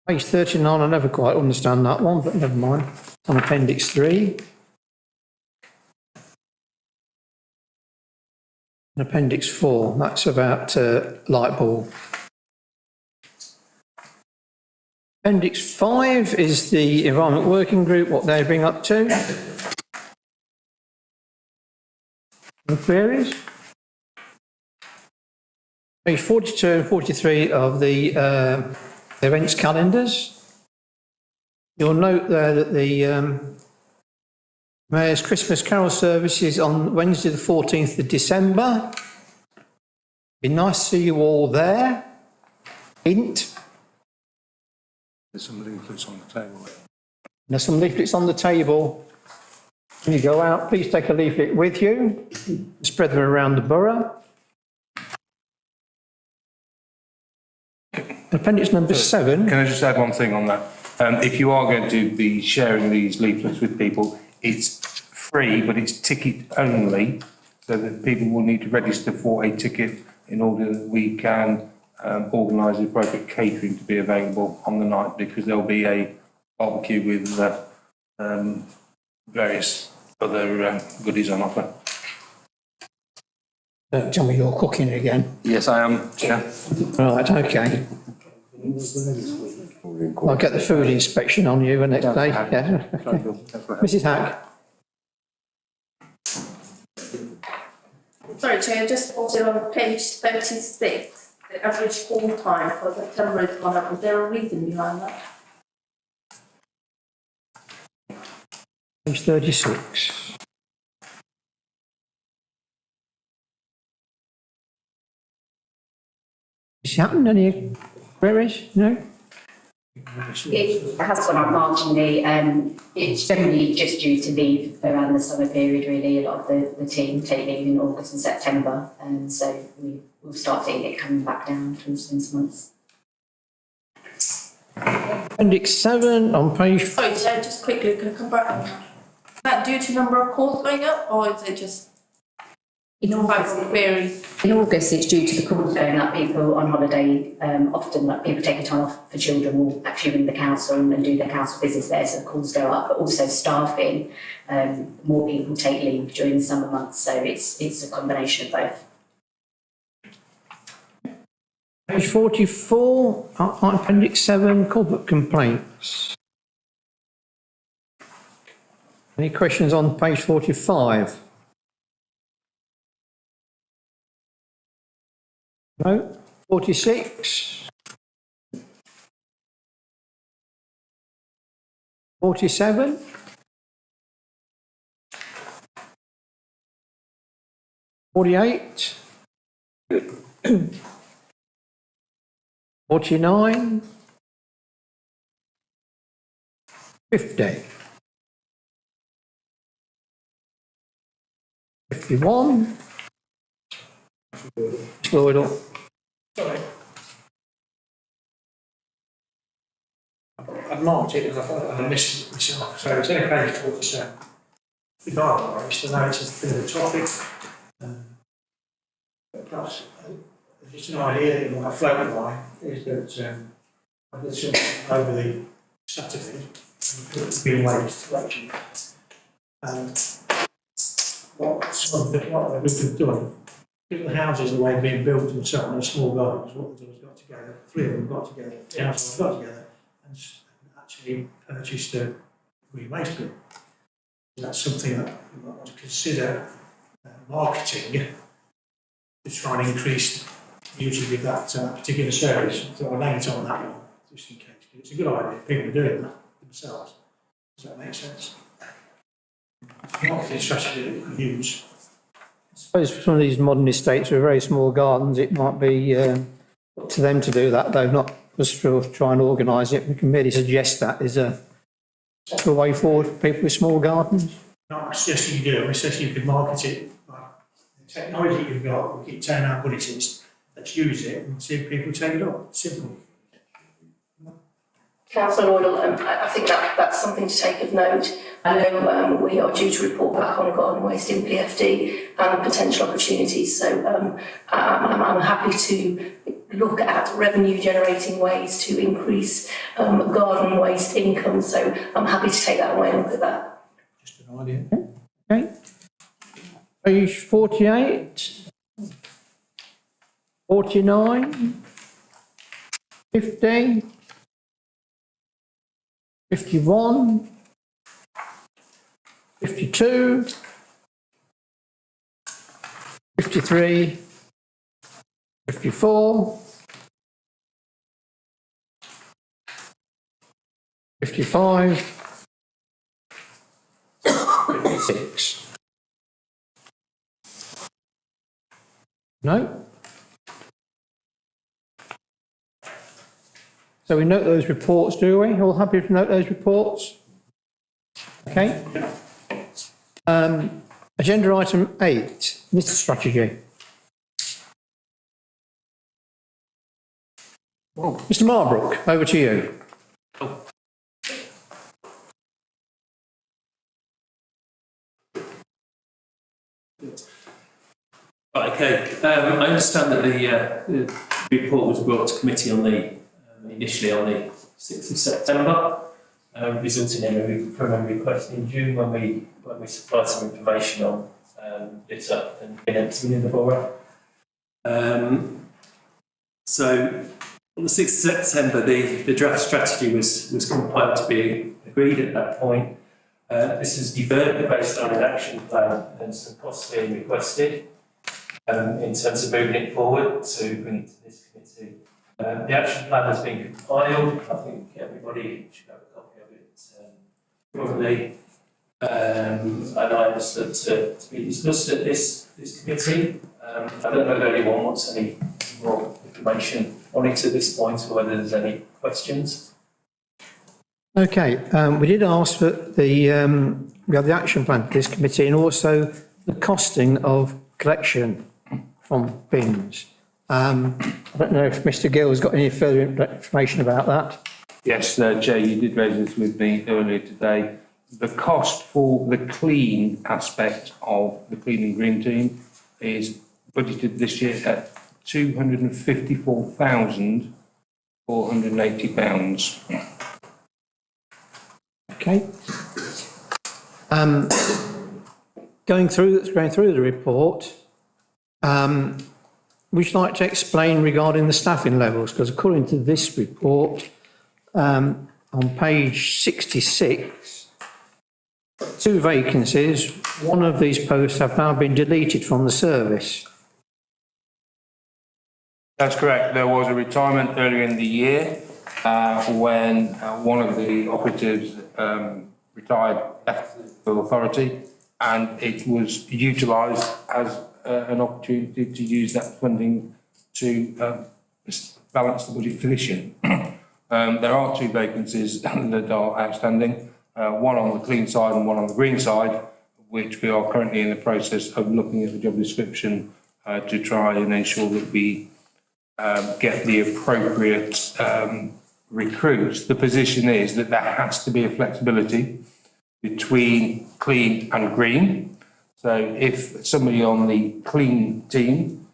Page 39, I never quite understand that one, but never mind. It's on Appendix 3. And Appendix 4, that's about light bulb. Appendix 5 is the Environment Working Group, what they bring up to. Any queries? Page 42 and 43 of the events calendars. You'll note there that the Mayor's Christmas Carol service is on Wednesday the 14th of December. Be nice to see you all there. Hint. There's some leaflets on the table. There's some leaflets on the table. When you go out, please take a leaflet with you. Spread them around the borough. Appendix number 7. Can I just add one thing on that? If you are going to be sharing these leaflets with people, it's free, but it's ticket only, so that people will need to register for a ticket in order that we can organise the appropriate catering to be available on the night, because there'll be a barbecue with various other goodies on offer. Don't tell me you're cooking again. Yes, I am, Chair. Right, okay. I'll get the food inspection on you the next day. Yeah. Okay. Mrs Hack. Sorry, Chair, I just spotted on page 36, the average call time for September has gone up. Is there a reason behind that? Page 36. Has it happened? Any queries? No? It has gone up marginally. It's generally just due to leave around the summer period, really. A lot of the team take leave in August and September, and so we'll start seeing it coming back down towards those months. Appendix 7 on page... Sorry, Chair, just quickly, can I come back on that? Is that due to number of calls going up, or is it just In August, queries? In August, it's due to the calls going up. People on holiday, often like people taking time off for children, will actually ring the council and do their council business there, so the calls go up. But also staffing, more people take leave during the summer months, so it's a combination of both. Page 44, appendix 7, corporate complaints. Any questions on page 45? No? 46? 47? 48? 49? 50? 51? Slow it up. Sorry. I've marked it as I thought I missed it myself, so it's only page 47. The guidelines, so now it's just a bit of a topic. But perhaps, just an idea that you might float by is that I did something over the Saturday, and being waste collection. And what the group have done, because the houses are the way being built and so on, and small gardens, what they've done is got together, 3 of them got together, the houses got together, and actually purchased a green waste bin. That's something that you might want to consider marketing to try and increase usage of that particular service. So I'll name it on that one, just in case. It's a good idea, people are doing that themselves. Does that make sense? Marketing strategy that you can use. I suppose for some of these modern estates with very small gardens, it might be up to them to do that, though, not just to try and organise it. We can merely suggest that is a way forward for people with small gardens. Not suggesting you do, I suggest you could market it by the technology you've got, we keep telling how good it is, let's use it and see if people take it up. Simple. Councillor Noydle, I think that's something to take of note. I know we are due to report back on garden waste in PFD and potential opportunities, so I'm happy to look at revenue generating ways to increase garden waste income, so I'm happy to take that away and look at that. Just an idea. Okay. Page 48, 49, 50, 51, 52, 53, 54, 55, 56. No? So we note those reports, do we? All happy to note those reports? Okay. Agenda item 8, Mr. Strategy. Mr. Marbrook, over to you. Right, okay. I understand that the report was brought to committee on initially on the 6th of September, resulting in a request in June when we supplied some information on litter and bin emptying in the borough. So on the 6th of September, the draft strategy was compiled to be agreed at that point. This is developed based on an action plan and some costs being requested in terms of moving it forward to bring it to this committee. The action plan has been compiled. I think everybody should have a copy of it currently. And I understood to be discussed at this committee. I don't know if anyone wants any more information on it at this point or whether there's any questions. Okay, we did ask for we have the action plan for this committee and also the costing of collection from bins. I don't know if Mr. Gill has got any further information about that. Yes, Chair, you did raise this with me earlier today. The cost for the clean aspect of the Clean and Green team is budgeted this year at £254,480. Okay. Going through the report, would you like to explain regarding the staffing levels? Because according to this report, on page 66, 2 vacancies, one of these posts have now been deleted from the service. That's correct. There was a retirement earlier in the year when one of the operatives retired, left the authority, and it was utilised as an opportunity to use that funding to balance the budget for this year. There are 2 vacancies that are outstanding, one on the clean side and one on the green side, which we are currently in the process of looking at the job description to try and ensure that we get the appropriate recruits. The position is that there has to be a flexibility between clean and green. So if somebody on the clean team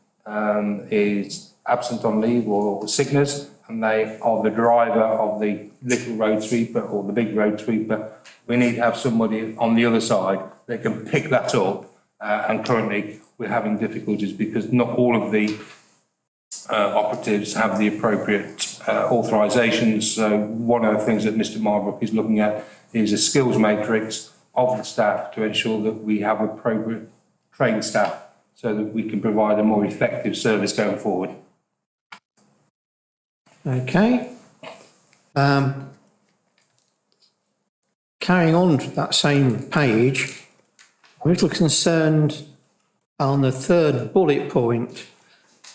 is absent on leave or sickness, and they are the driver of the little road sweeper or the big road sweeper, we need to have somebody on the other side that can pick that up. And currently we're having difficulties because not all of the operatives have the appropriate authorisations. So one of the things that Mr Marbrook is looking at is a skills matrix of the staff to ensure that we have appropriate trained staff so that we can provide a more effective service going forward. Okay. Carrying on to that same page, I'm a little concerned on the 3rd bullet point,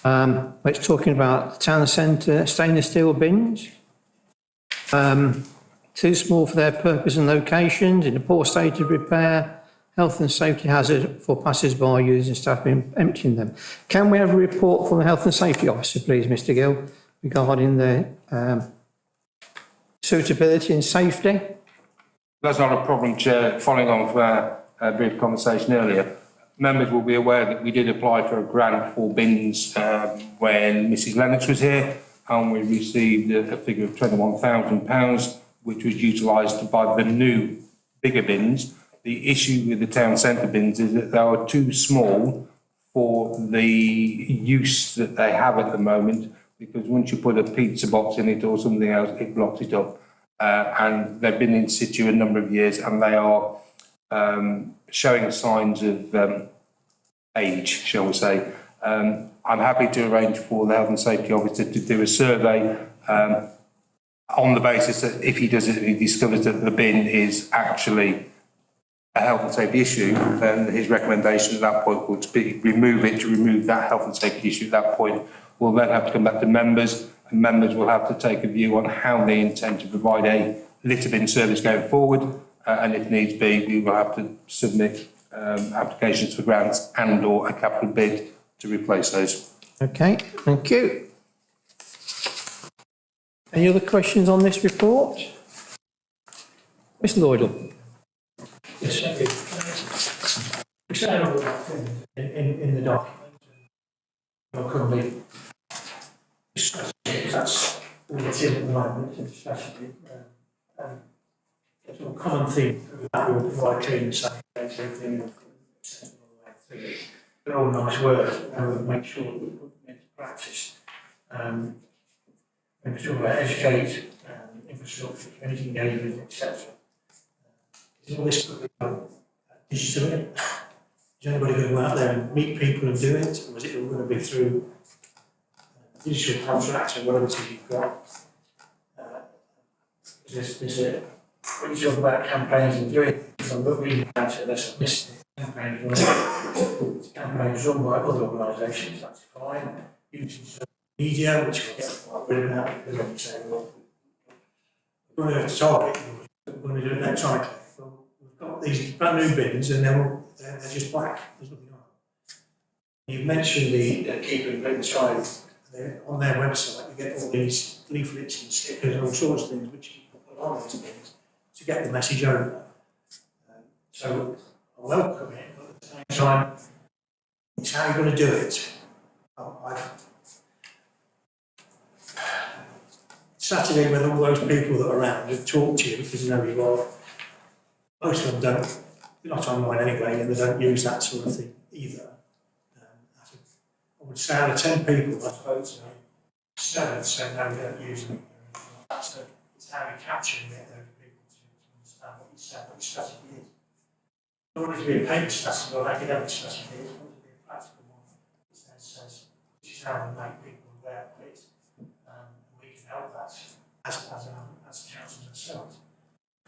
where it's talking about the town centre stainless steel bins. Too small for their purpose and locations, in a poor state of repair, health and safety hazard for passers-by using staff emptying them. Can we have a report from the health and safety officer, please, Mr Gill, regarding the suitability and safety? That's not a problem, Chair. Following on from our brief conversation earlier, members will be aware that we did apply for a grant for bins when Mrs Lennox was here, and we received a figure of £21,000, which was utilised to buy the new bigger bins. The issue with the town centre bins is that they are too small for the use that they have at the moment, because once you put a pizza box in it or something else, it blocks it up. And they've been in situ a number of years, and they are showing signs of age, shall we say. I'm happy to arrange for the health and safety officer to do a survey on the basis that if he does it, he discovers that the bin is actually a health and safety issue, then his recommendation at that point would be remove it, to remove that health and safety issue at that point. We'll then have to come back to members, and members will have to take a view on how they intend to provide a litter bin service going forward, and if needs be, we will have to submit applications for grants and or a capital bid to replace those. Okay, thank you. Any other questions on this report? Mr Lloydell. Yes, thank you. We say all that in the document, not currently strategy, that's all that's in at the moment, it's a strategy. It's a common theme that we will provide clean and safe, everything accessible all the way through. They're all nice words, and we'll make sure that we put them into practice. When we talk about educate, infrastructure, community engagement, etc. Is all this going to be done digitally? Is anybody going to go out there and meet people and do it, or is it all going to be through digital contracts and whatever it is you've got? There's a, when you talk about campaigns and doing things, I'm not reading about it, there's a list of campaigns run by other organisations, that's fine. Using social media, which we get quite rid of now, because when you say, well, we're going to have to target, we're going to do it electronically. Well, we've got these brand new bins and they're just black, there's nothing on them. You've mentioned the Keep and Clean Side. On their website, you get all these leaflets and stickers and all sorts of things which you can put on these things to get the message over. So I welcome it, but at the same time, it's how you're going to do it. Saturday, with all those people that are around and talk to you because you know who you are, most of them don't, they're not online anyway, and they don't use that sort of thing either. would say out of 10 people I spoke to, 7 said no, we don't use them. So it's how you capture and get those people to understand what you said, what your strategy is. It doesn't need to be a paper strategy or an academic strategy, it wants to be a practical one. It then says, this is how we make people aware of it. And we can help that as councils ourselves.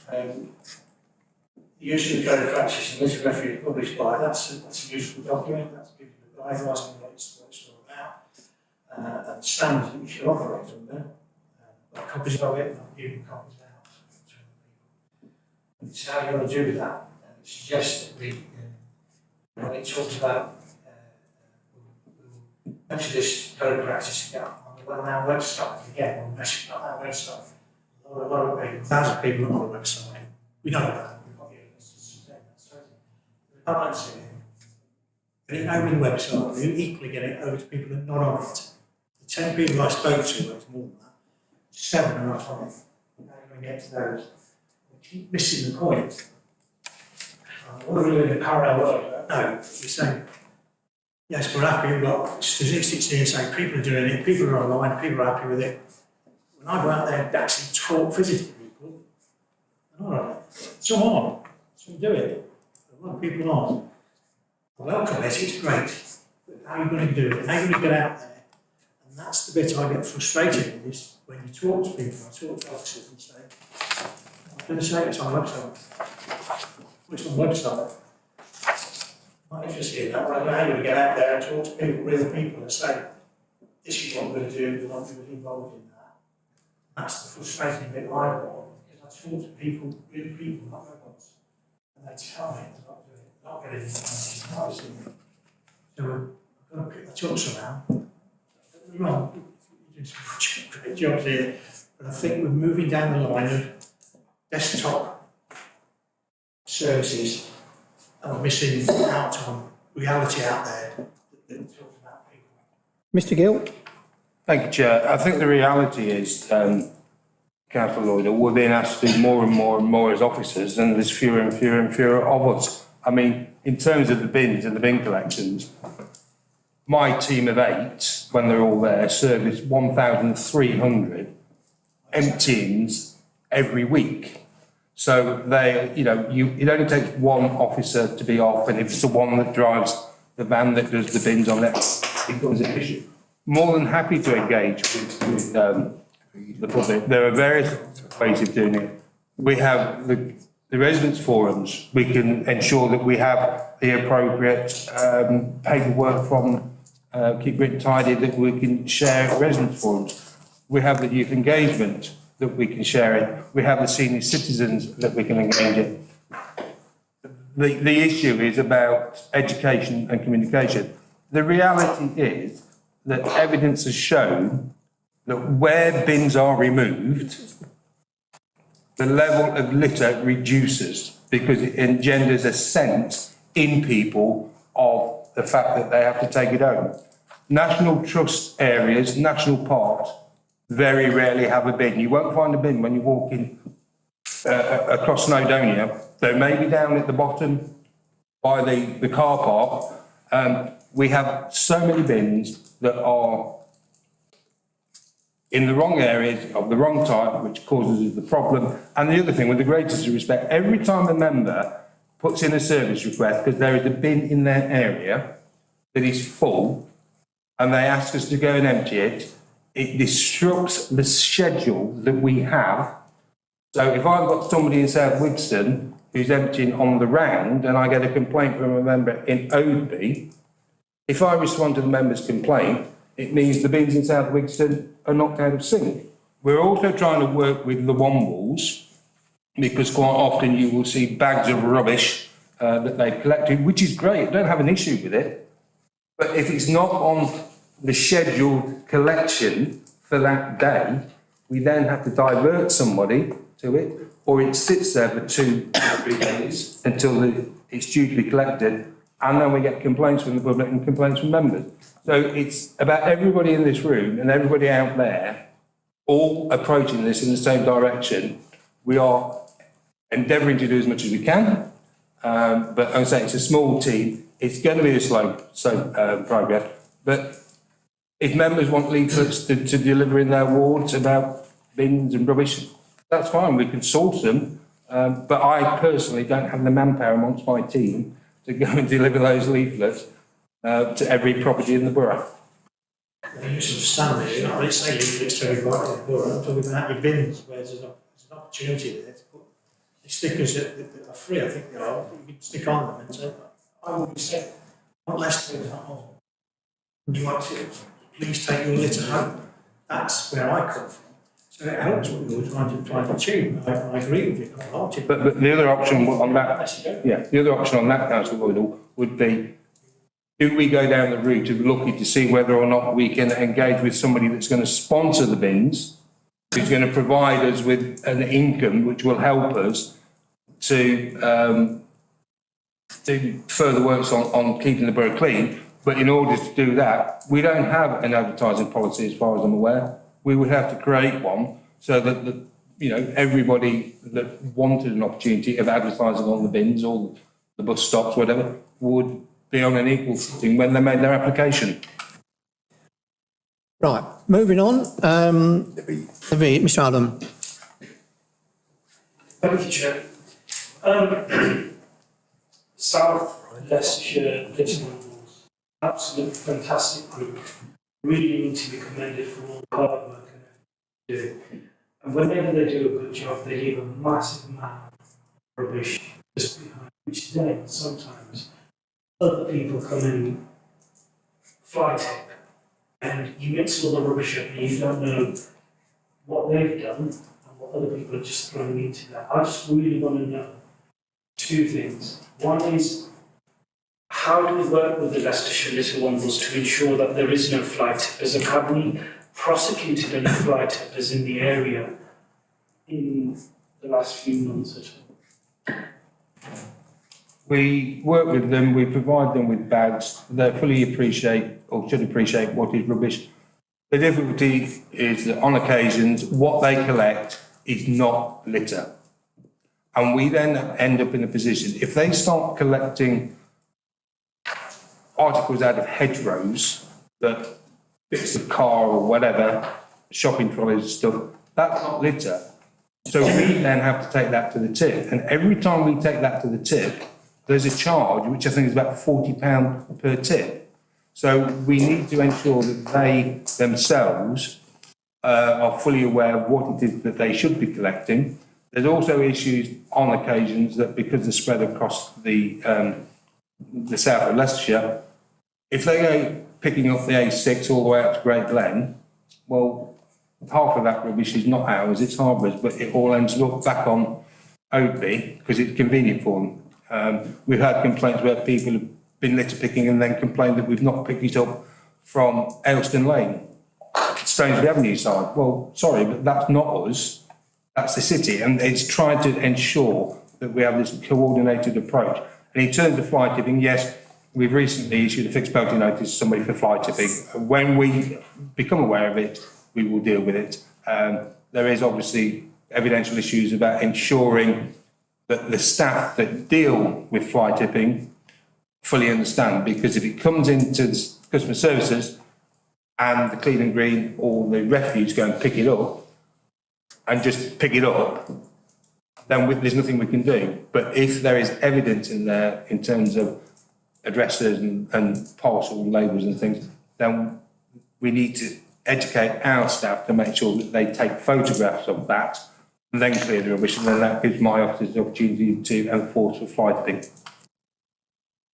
The use of the code of practice and this referee published by, that's a useful document, that's gives you the guidelines on what it's all about, and standards that you should operate under. Copies of it, not giving copies out to other people. It's how you want to do that. It suggests that we, when it talks about, we'll mention this code of practice again on the well-known website. Again, we'll mention on our website. A lot of people, thousands of people on the website. We know that. We've got the evidence to sustain that strategy. The balance here, get it over the website, we equally get it over to people that are not on it. The 10 people I spoke to, well, it's more than that. 7 are not on it. How are you going to get to those? We keep missing the point. What are we doing in a parallel world? No, we're saying, yes, we're happy, we've got statistics here saying people are doing it, people are online, people are happy with it. When I go out there and actually talk physically to people, they're not on it. Some are, some do it, but a lot of people aren't. I welcome it, it's great, but how are you going to do it? How are you going to get out there? And that's the bit I get frustrated with, is when you talk to people, I talk to officers and say, I'm going to say it's on the website. It's on the website. I'm interested in that, but I don't know how you're going to get out there and talk to people, real people, and say, this is what we're going to do, we want to be involved in that. That's the frustrating bit I've got, because I talk to people, real people, not robots, and they tell me they're not doing it, not getting it, so I've got to pick the chops around. Don't get me wrong, you're doing some great jobs here, but I think we're moving down the line of desktop services and we're missing out on reality out there that talks about people. Mr Gill? Thank you, Chair. I think the reality is, Councillor Lloyd, that we're being asked to do more and more and more as officers, and there's fewer and fewer and fewer of us. I mean, in terms of the bins and the bin collections, my team of 8, when they're all there, service 1,300 emptyings every week. So they, you know, it only takes one officer to be off, and if it's the one that drives the van that does the bins on it, it becomes an issue. More than happy to engage with the public. There are various ways of doing it. We have the residents' forums. We can ensure that we have the appropriate paperwork from Keep Britain Tidy that we can share at residents' forums. We have the youth engagement that we can share it. We have the senior citizens that we can engage in. The issue is about education and communication. The reality is that evidence has shown that where bins are removed, the level of litter reduces because it engenders a sense in people of the fact that they have to take it home. National trust areas, national parks, very rarely have a bin. You won't find a bin when you walk in across Snowdonia. They may be down at the bottom by the car park. We have so many bins that are in the wrong areas of the wrong type, which causes the problem. And the other thing, with the greatest respect, every time a member puts in a service request, because there is a bin in their area that is full, and they ask us to go and empty it, it disrupts the schedule that we have. So if I've got somebody in South Wigston who's emptying on the round and I get a complaint from a member in Oadby, if I respond to the member's complaint, it means the bins in South Wigston are knocked out of sync. We're also trying to work with the Wombles, because quite often you will see bags of rubbish that they've collected, which is great, I don't have an issue with it. But if it's not on the scheduled collection for that day, we then have to divert somebody to it, or it sits there for 2 or 3 days until it's due to be collected, and then we get complaints from the public and complaints from members. So it's about everybody in this room and everybody out there all approaching this in the same direction. We are endeavouring to do as much as we can, but I'm saying it's a small team. It's going to be a slow progress, but if members want leaflets to deliver in their wards about bins and rubbish, that's fine, we can source them. But I personally don't have the manpower amongst my team to go and deliver those leaflets to every property in the borough. You misunderstand me, you're not really saying leaflets to everybody in the borough, I'm talking about your bins, where there's an opportunity there to put the stickers that are free, I think they are, you can stick on them and say, I will be saying, not less than that often. Would you like to please take your litter home? That's where I come from. So it helps what you're trying to achieve. I agree with you wholeheartedly. But the other option on that, the other option on that, Councillor Woodall, would be, do we go down the route of looking to see whether or not we can engage with somebody that's going to sponsor the bins, who's going to provide us with an income which will help us to do further works on keeping the borough clean. But in order to do that, we don't have an advertising policy as far as I'm aware. We would have to create one so that everybody that wanted an opportunity of advertising on the bins or the bus stops, whatever, would be on an equal footing when they made their application. Right, moving on. Mr. Adam. Thank you, Chair. South Leicestershire Littering Rules, absolute fantastic group, really need to be commended for all the hard work they do. And whenever they do a good job, they leave a massive amount of rubbish just behind, which then sometimes other people come in, fly tip, and you mix all the rubbish up and you don't know what they've done and what other people are just throwing into that. I just really want to know two things. One is, how do we work with the Leicestershire Litter Wandles to ensure that there is no fly tippers, and have we prosecuted any fly tippers in the area in the last few months at all? We work with them, we provide them with bags, they fully appreciate, or should appreciate, what is rubbish. The difficulty is that on occasions, what they collect is not litter. And we then end up in a position, if they start collecting articles out of hedgerows, that bits of car or whatever, shopping trolleys and stuff, that's not litter. So we then have to take that to the tip. And every time we take that to the tip, there's a charge, which I think is about £40 per tip. So we need to ensure that they themselves are fully aware of what it is that they should be collecting. There's also issues on occasions that, because they're spread across the south of Leicestershire, if they go picking up the A6 all the way up to Great Glen, well, half of that rubbish is not ours, it's Harbour's, but it all ends up back on Oadby because it's convenient for them. We've had complaints where people have been litter picking and then complained that we've not picked it up from Ayleston Lane, Stainsbury Avenue side. Well, sorry, but that's not us, that's the city, and it's trying to ensure that we have this coordinated approach. And in terms of fly tipping, yes, we've recently issued a fixed penalty notice to somebody for fly tipping. When we become aware of it, we will deal with it. There is obviously evidential issues about ensuring that the staff that deal with fly tipping fully understand, because if it comes into customer services and the Clean and Green or the refuse go and pick it up and just pick it up, then there's nothing we can do. But if there is evidence in there in terms of addresses and parcel labels and things, then we need to educate our staff to make sure that they take photographs of that and then clear the rubbish, and then that gives my officers the opportunity to enforce for fly tipping.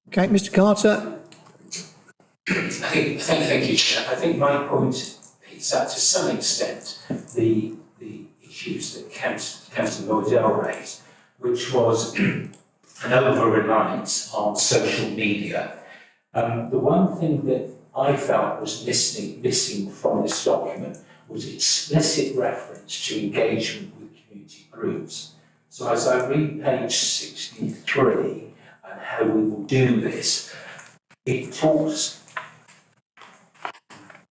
Okay, Mr. Carter. Thank you, Chair. I think my point picks up to some extent the issues that Councillor Lloyd-Dell raised, which was an over-reliance on social media. The one thing that I felt was missing from this document was explicit reference to engagement with community groups. So as I read page 63 and how we will do this, it talks,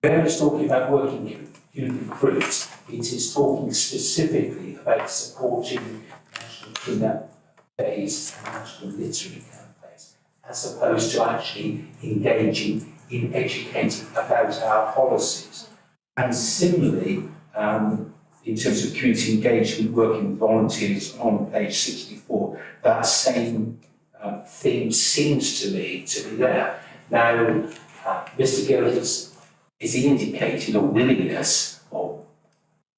when it's talking about working with community groups, it is talking specifically about supporting national clean-up days and national littering campaigns. as opposed to actually engaging in educating about our policies. And similarly, in terms of community engagement, working with volunteers on page 64, that same theme seems to me to be there. Now, Mr. Gill is indicated a willingness, or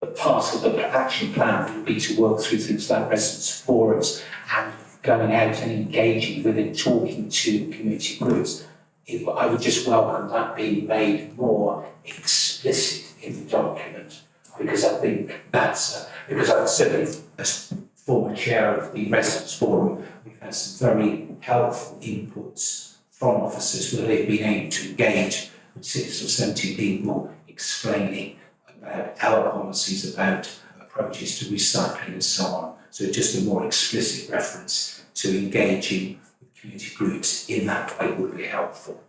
the part of the action plan would be to work through things like residents' forums and going out and engaging with and talking to community groups. I would just welcome that being made more explicit in the document, because I think that's, because I've certainly, as former chair of the residents' forum, we've had some very helpful inputs from officers where they've been able to engage with 60 or 70 people explaining about our policies, about approaches to recycling and so on. So just a more explicit reference to engaging with community groups in that way would be helpful.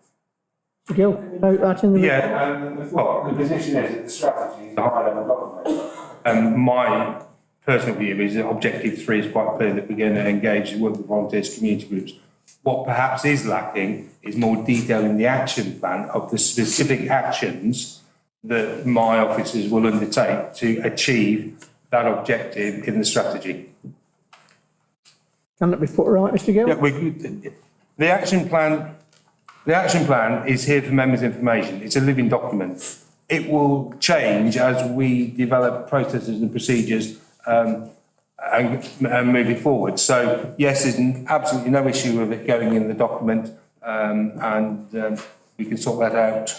Gil, can you note that in the well, the position is that the strategy is a high-level document. My personal view is that objective 3 is quite clear that we're going to engage and work with volunteers, community groups. What perhaps is lacking is more detail in the action plan of the specific actions that my officers will undertake to achieve that objective in the strategy. Can that be put right, Mr. Gill? Yeah, the action plan is here for members' information. It's a living document. It will change as we develop processes and procedures and move it forward. So yes, there's absolutely no issue with it going in the document, and we can sort that out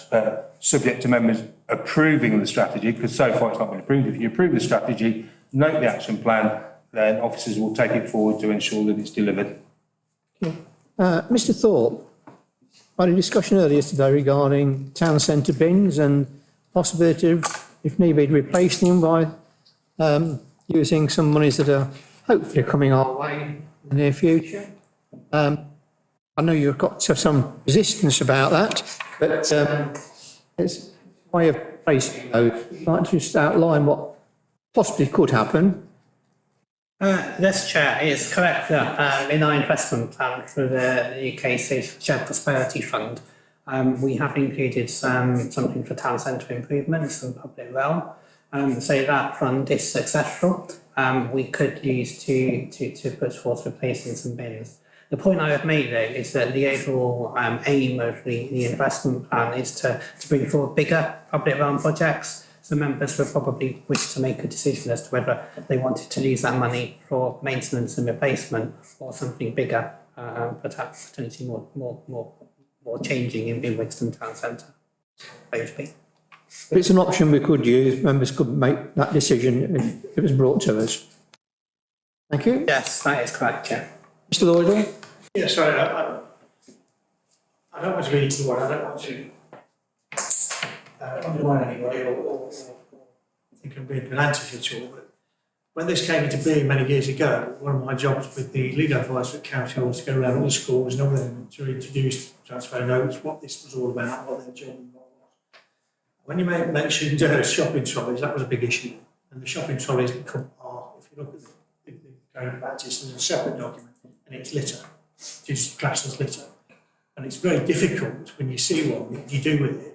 subject to members approving the strategy, because so far it's not been approved. If you approve the strategy, note the action plan, then officers will take it forward to ensure that it's delivered. Mr. Thorpe, I had a discussion earlier today regarding town centre bins and possibility of, if need be, replacing them by using some monies that are hopefully coming our way in the near future. I know you've got some resistance about that, but it's a way of replacing those. I'd like to just outline what possibly could happen. Yes, Chair, it's correct that in our investment plan for the UK Shared Prosperity Fund, we have included something for town centre improvements and public realm. So that fund is successful. We could use to put towards replacing some bins. The point I have made though is that the overall aim of the investment plan is to bring forward bigger public realm projects. So members would probably wish to make a decision as to whether they wanted to use that money for maintenance and replacement or something bigger, perhaps potentially more changing in Wigston Town Centre. Maybe. But it's an option we could use. Members could make that decision if it was brought to us. Thank you. Yes, that is correct, Chair. Mr. Lloyd? Yeah, sorry, I don't want to be the one, I don't want to undermine anybody or think I'm being pedantic at all, but when this came into being many years ago, one of my jobs with the legal advisor at County was to go around all the schools and all of them to introduce, transfer notes, what this was all about, what their job involved was. When you mentioned shopping trolleys, that was a big issue, and the shopping trolleys become if you look at the code of practice, there's a separate document, and it's litter, it's classed as litter, and it's very difficult when you see one, what you do with it.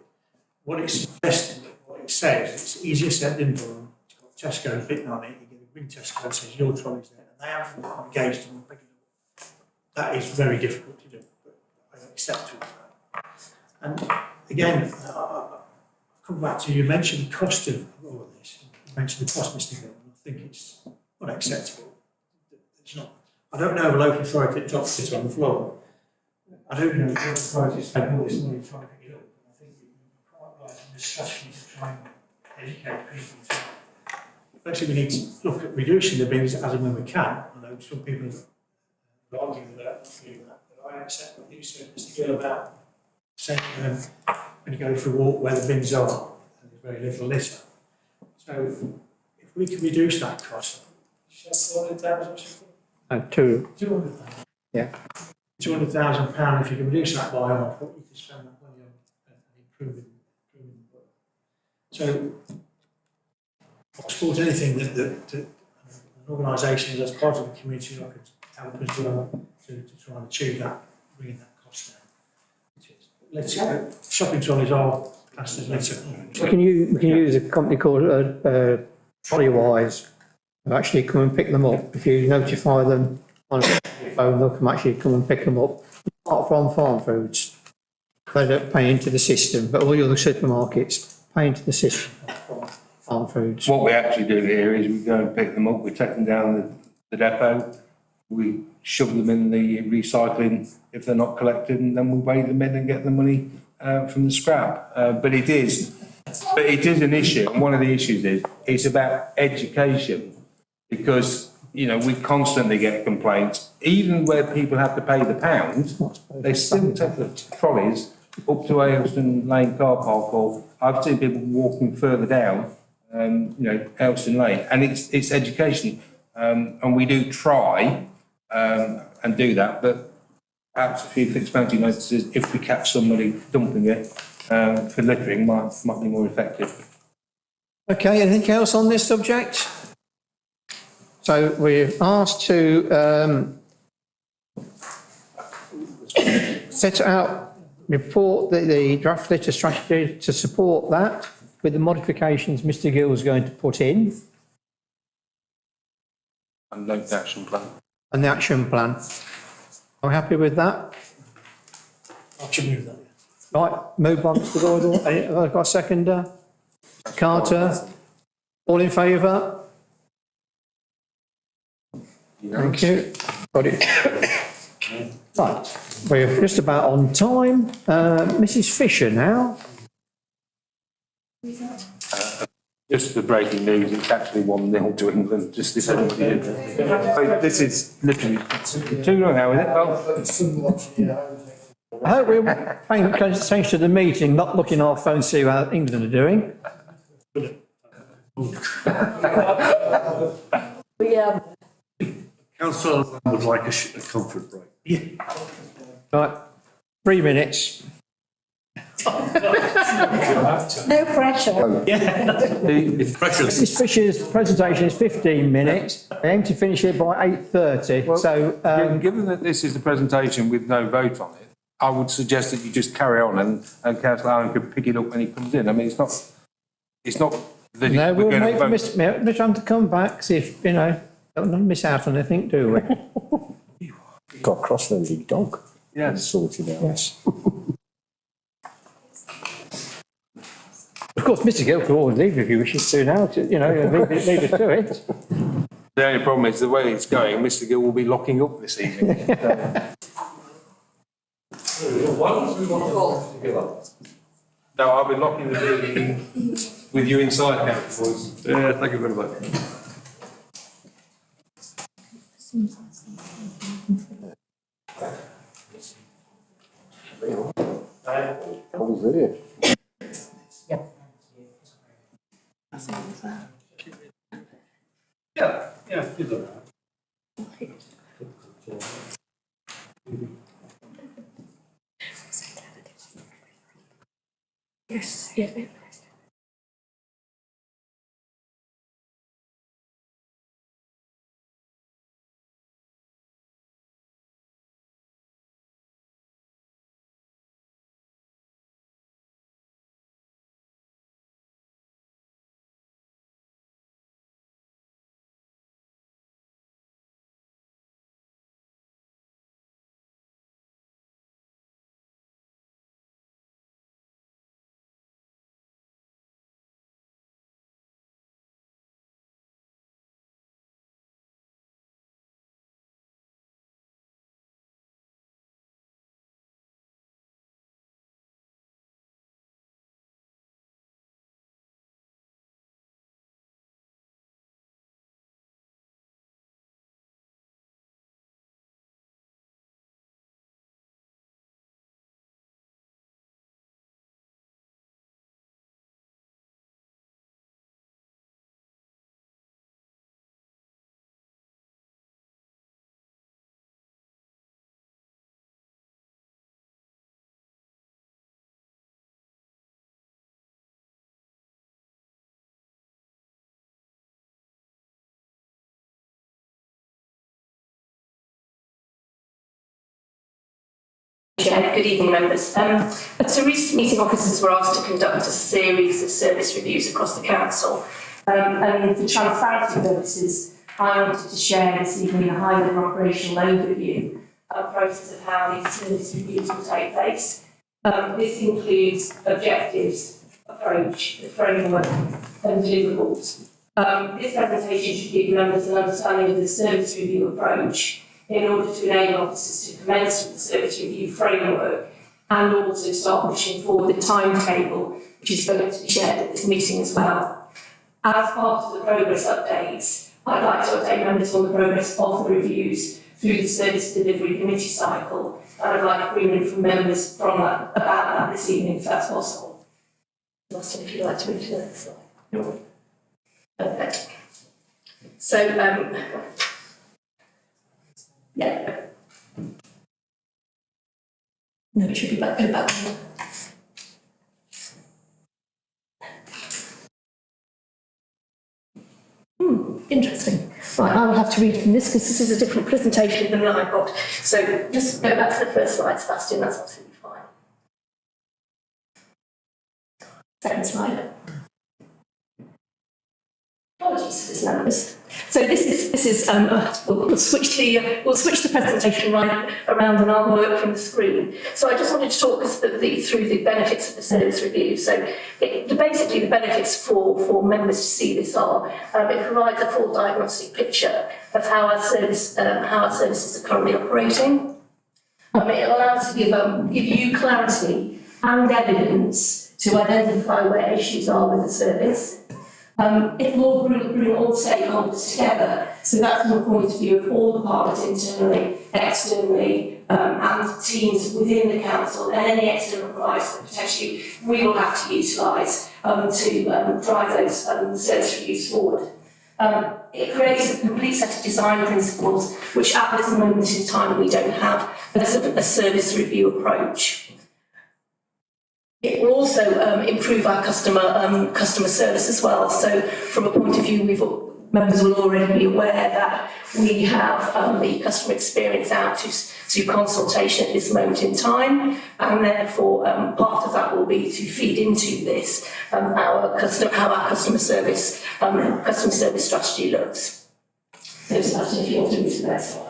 What it's suggesting, what it says, it's easier said than done. It's got Tesco written on it. You get a green Tesco that says your trolley's there, and they haven't engaged in picking it up. That is very difficult to do, but I accept that. And again, I've come back to you mentioned the cost of all of this. You mentioned the cost, Mr. Gill, and I think it's unacceptable. It's not. I don't know of a local authority that drops it on the floor. I don't know if local authorities spend all this money trying to pick it up. Discussion to try and educate people. Actually, we need to look at reducing the bins as and when we can. I know some people are arguing that, but I accept what you said, Mr. Gill, about saying when you go for a walk where the bins are, and there's very little litter. So, if we can reduce that cost, £400,000 or something? 200,000. Yeah. £200,000, if you can reduce that by half, what you can spend that money on improving. So, I support anything that an organisation as part of the community could help us do to try and achieve that, bringing that cost Litter, shopping trolleys are classed as litter. We can use a company called Trolleywise to actually come and pick them up. If you notify them on a phone, they'll actually come and pick them up. Apart from Farm Foods, they don't pay into the system, but all the other supermarkets pay into the system. Farm Foods. What we actually do here is we go and pick them up, we take them down the depot, we shove them in the recycling if they're not collected, and then we weigh them in and get the money from the scrap. But it is an issue, and one of the issues is it's about education, because we constantly get complaints, even where people have to pay the pound, they still take the trolleys up to Ayleston Lane car park, or I've seen people walking further down, Ayleston Lane, and it's education, and we do try and do that, but perhaps a few fixed penalty notices, if we catch somebody dumping it for littering, might be more effective. Okay, anything else on this subject? So we're asked to set out, report the draft litter strategy to support that with the modifications Mr Gill's going to put in. And note the action plan. And the action plan. Are we happy with that? I should move that. Right, move on, Mr Gordon. Have I got a seconder? Carter? All in favour? Thank you. Got it. Right, we're just about on time. Mrs Fisher now. Just the breaking news, it's actually 1-0 to England, just if anybody is. This is literally too long now, is it? I hope we're paying attention to the meeting, not looking at our phones to see how England are doing. Councillor would like a comfort break. Right, 3 minutes. No pressure. Mrs Fisher's presentation is 15 minutes. I aim to finish it by 8:30. Well, so, given that this is the presentation with no vote on it, I would suggest that you just carry on and Councillor Allen could pick it up when he comes in. I mean, it's not that no, we're we'll going wait to for vote. Mr Allen to come back, see if, don't miss out on anything, do we? Got a cross-legged dog. Yes. Sorted out. Yes. Of course, Mr Gill could always leave if he wishes to now, leave us to it. The only problem is the way it's going, Mr Gill will be locking up this evening. Why don't we want to give up? No, I'll be locking the building with you inside, Councillor Boyce. Yeah, thank you very much. Cold here. Yeah, you got that. Yes, yeah. Chair. Good evening, members. At a recent meeting, officers were asked to conduct a series of service reviews across the council. And for transparency purposes, I wanted to share this evening a high-level operational overview of the process of how these service reviews will take place. This includes objectives, approach, the framework, and deliverables. This presentation should give members an understanding of the service review approach in order to enable officers to commence with the service review framework and also start pushing forward the timetable, which is going to be shared at this meeting as well. As part of the progress updates, I'd like to update members on the progress of the reviews through the Service Delivery Committee cycle, and I'd like agreement from members from that, about that this evening, if that's possible. Austin, if you'd like to move to the next slide. No. Perfect. So, yeah. No, it should be back, go back. Interesting. Right, I will have to read from this because this is a different presentation than I've got. So just go back to the first slide, Sebastian, that's absolutely fine. Second slide. Apologies for this, members. So this is we'll switch the presentation right around and I'll work from the screen. So I just wanted to talk us through the benefits of the service review. So basically the benefits for members to see this are it provides a full diagnostic picture of how our services are currently operating. It allows to give you clarity and evidence to identify where issues are with the service. It will bring all stakeholders together, so that's from the point of view of all the parties internally, externally, and teams within the council and any external providers that potentially we will have to utilise to drive those service reviews forward. It creates a complete set of design principles which at this moment in time we don't have as a service review approach. It will also improve our customer service as well. So from a point of view, members will already be aware that we have the customer experience out to consultation at this moment in time, and therefore part of that will be to feed into this how our customer service strategy looks. So Sebastian, if you want to move to the next slide.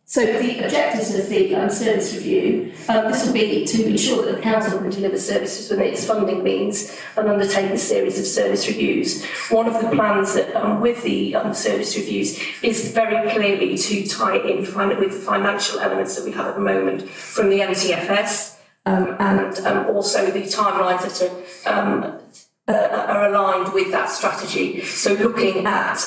So the objectives of the service review, this will be to ensure that the council can deliver services within its funding means and undertake a series of service reviews. One of the plans that with the service reviews is very clearly to tie it in with the financial elements that we have at the moment from the NTFS and also the timelines that are aligned with that strategy. So looking at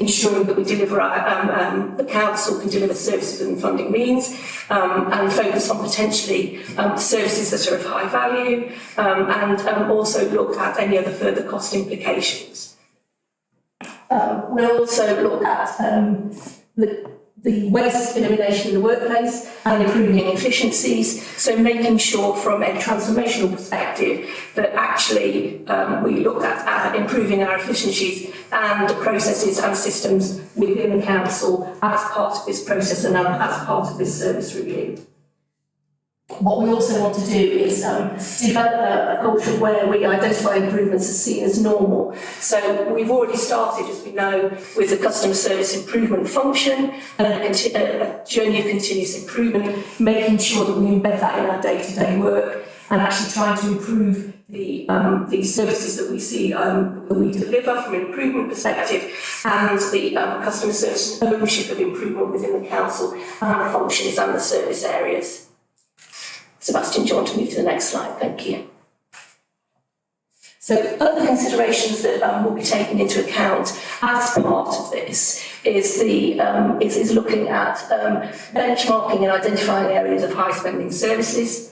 ensuring that we deliver, the council can deliver services within funding means and focus on potentially services that are of high value and also look at any other further cost implications. We'll also look at the waste elimination in the workplace and improving efficiencies, so making sure from a transformational perspective that actually we look at improving our efficiencies and processes and systems within the council as part of this process and as part of this service review. What we also want to do is develop a culture where we identify improvements as seen as normal. So we've already started, as we know, with the customer service improvement function and a journey of continuous improvement, making sure that we embed that in our day-to-day work and actually trying to improve the services that we see that we deliver from an improvement perspective and the customer service and ownership of improvement within the council and the functions and the service areas. Sebastian, do you want to move to the next slide? Thank you. So other considerations that will be taken into account as part of this is is looking at benchmarking and identifying areas of high spending services.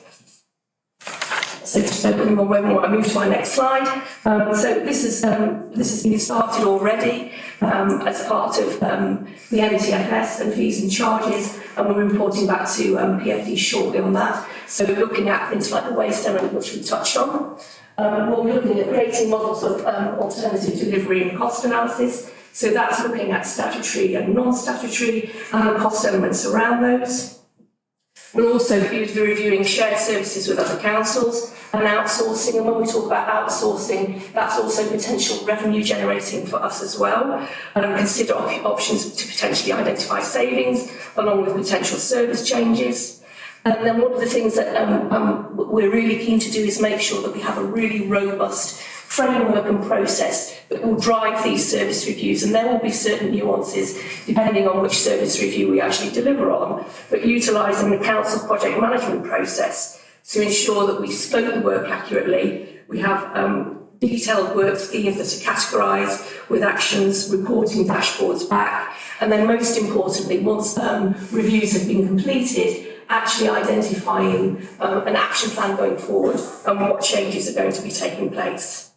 So just open one moment, I move to my next slide. So this has been started already as part of the NTFS and fees and charges, and we're reporting back to PFD shortly on that. So we're looking at things like the waste element, which we touched on. We're looking at creating models of alternative delivery and cost analysis. So that's looking at statutory and non-statutory and the cost elements around those. We'll also be reviewing shared services with other councils and outsourcing. And when we talk about outsourcing, that's also potential revenue generating for us as well. And consider options to potentially identify savings along with potential service changes. And then one of the things that we're really keen to do is make sure that we have a really robust framework and process that will drive these service reviews, and there will be certain nuances depending on which service review we actually deliver on, but utilising the council project management process to ensure that we scope the work accurately. We have detailed work schemes that are categorised with actions, reporting dashboards back, and then most importantly, once reviews have been completed, actually identifying an action plan going forward and what changes are going to be taking place.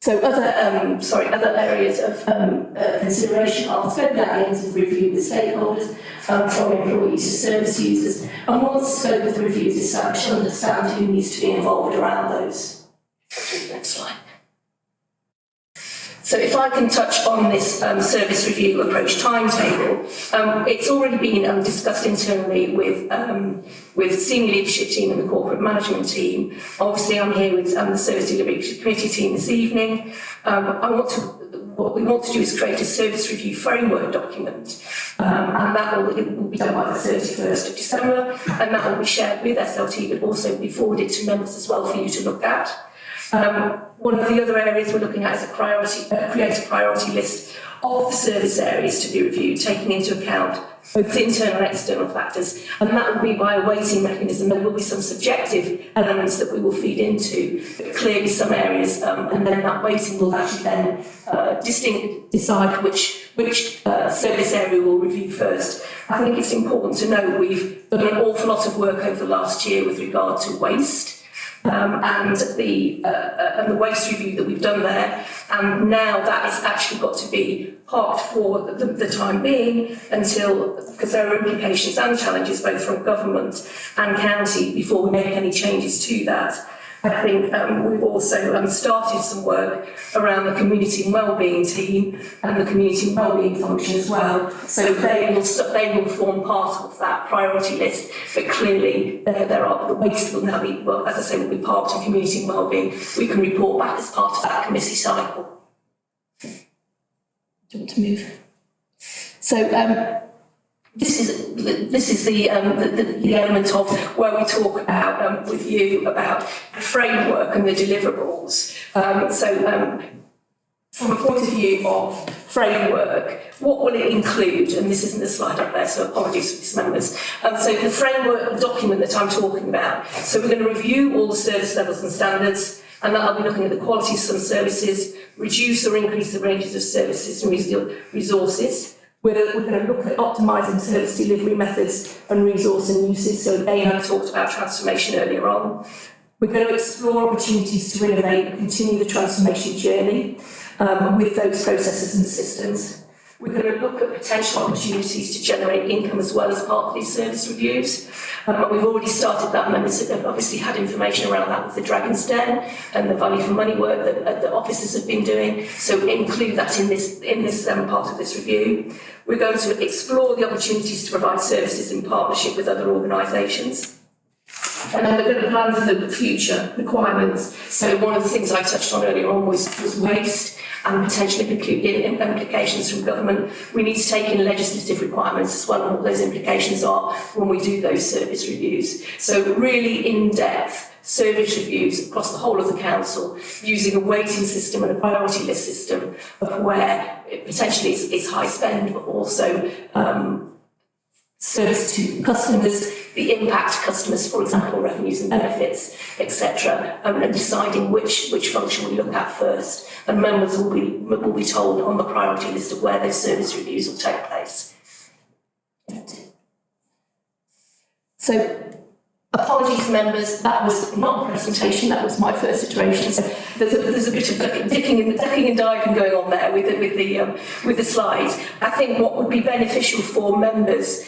So other areas of consideration are scope that ends with review with stakeholders, from employees to service users, and once the scope of the review is established, understand who needs to be involved around those. Next slide. So if I can touch on this service review approach timetable, it's already been discussed internally with senior leadership team and the corporate management team. Obviously, I'm here with the service delivery committee team this evening. What we want to do is create a service review framework document, and that will be done by the 31st of December, and that will be shared with SLT, but also be forwarded to members as well for you to look at. One of the other areas we're looking at is create a priority list of the service areas to be reviewed, taking into account both internal and external factors, and that will be by a weighting mechanism. There will be some subjective elements that we will feed into, but clearly some areas, and then that weighting will actually then decide which service area we'll review first. I think it's important to know we've done an awful lot of work over the last year with regard to waste. And the waste review that we've done there, and now that has actually got to be parked for the time being until, because there are implications and challenges both from government and county before we make any changes to that. I think we've also started some work around the community and wellbeing team and the community and wellbeing function as well. So they will form part of that priority list. But clearly, the waste will now be, well, as I say, will be part of community and wellbeing. We can report back as part of that committee cycle. Do you want to move? So. This is the element of where we talk about with you about the framework and the deliverables. From a point of view of framework, what will it include? And this isn't the slide up there, so apologies for these members. So the framework document that I'm talking about. So we're going to review all the service levels and standards, and that'll be looking at the quality of some services, reduce or increase the ranges of services and resources. We're going to look at optimising service delivery methods and resource and uses. So again, I talked about transformation earlier on. We're going to explore opportunities to innovate and continue the transformation journey with those processes and systems. We're going to look at potential opportunities to generate income as well as part of these service reviews. We've already started that. Members have obviously had information around that with the Dragon's Den and the value for money work that the officers have been doing. So include that in this part of this review. We're going to explore the opportunities to provide services in partnership with other organisations. And then we're going to plan for the future requirements. So one of the things I touched on earlier on was waste and potentially implications from government. We need to take in legislative requirements as well, and what those implications are when we do those service reviews. So really in-depth service reviews across the whole of the council, using a weighting system and a priority list system of where potentially it's high spend, but also service to customers, the impact to customers, for example, revenues and benefits, etc., and deciding which function we look at first. And members will be told on the priority list of where those service reviews will take place. So, apologies, members, that was not a presentation, that was my first iteration. So there's a bit of ducking and diving going on there with the slides. I think what would be beneficial for members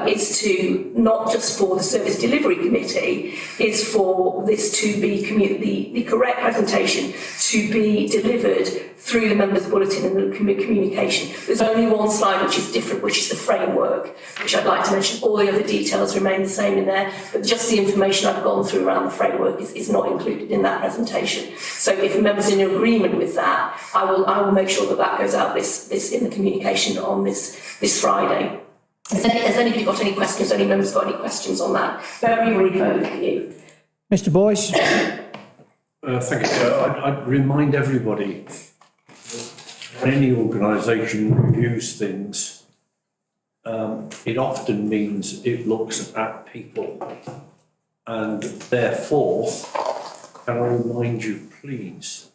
is to, not just for the Service Delivery Committee, is for this to be, the correct presentation to be delivered through the members' bulletin and the communication. There's only one slide which is different, which is the framework, which I'd like to mention. All the other details remain the same in there, but just the information I've gone through around the framework is not included in that presentation. So if a member's in agreement with that, I will make sure that that goes out this in the communication on this Friday. Has anybody got any questions? Any members got any questions on that? Very brief overview. Mr. Boyce? Thank you, Chair. I'd remind everybody when any organisation reviews things, it often means it looks at people. And therefore, can I remind you, please,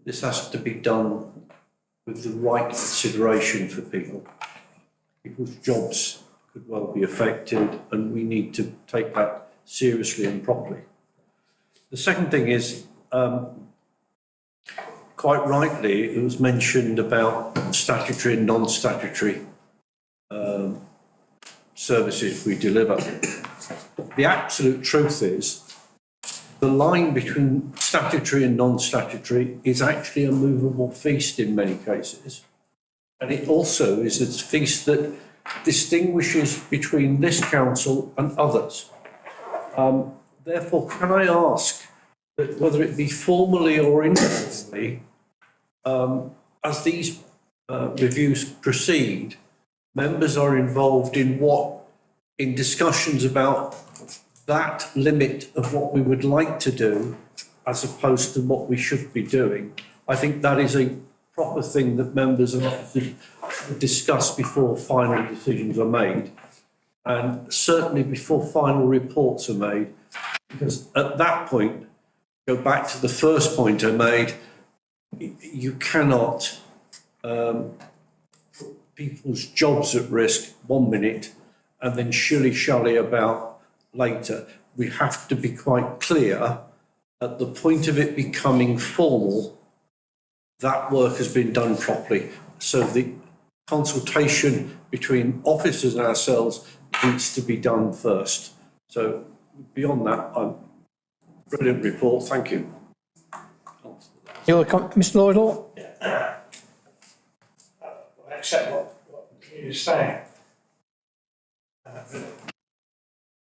this has to be done with the right consideration for people. People's jobs could well be affected, and we need to take that seriously and properly. The second thing is, quite rightly, it was mentioned about statutory and non-statutory services we deliver. The absolute truth is, the line between statutory and non-statutory is actually a movable feast in many cases. And it also is a feast that distinguishes between this council and others. Therefore, can I ask that whether it be formally or informally, as these reviews proceed, members are involved in discussions about that limit of what we would like to do as opposed to what we should be doing. I think that is a proper thing that members have to discuss before final decisions are made, and certainly before final reports are made, because at that point, go back to the first point I made, you cannot put people's jobs at risk 1 minute and then shilly-shally about later. We have to be quite clear at the point of it becoming formal, that work has been done properly. So the consultation between officers and ourselves needs to be done first. So beyond that, brilliant report, thank you. Mr. Lloydall? I accept what he was saying.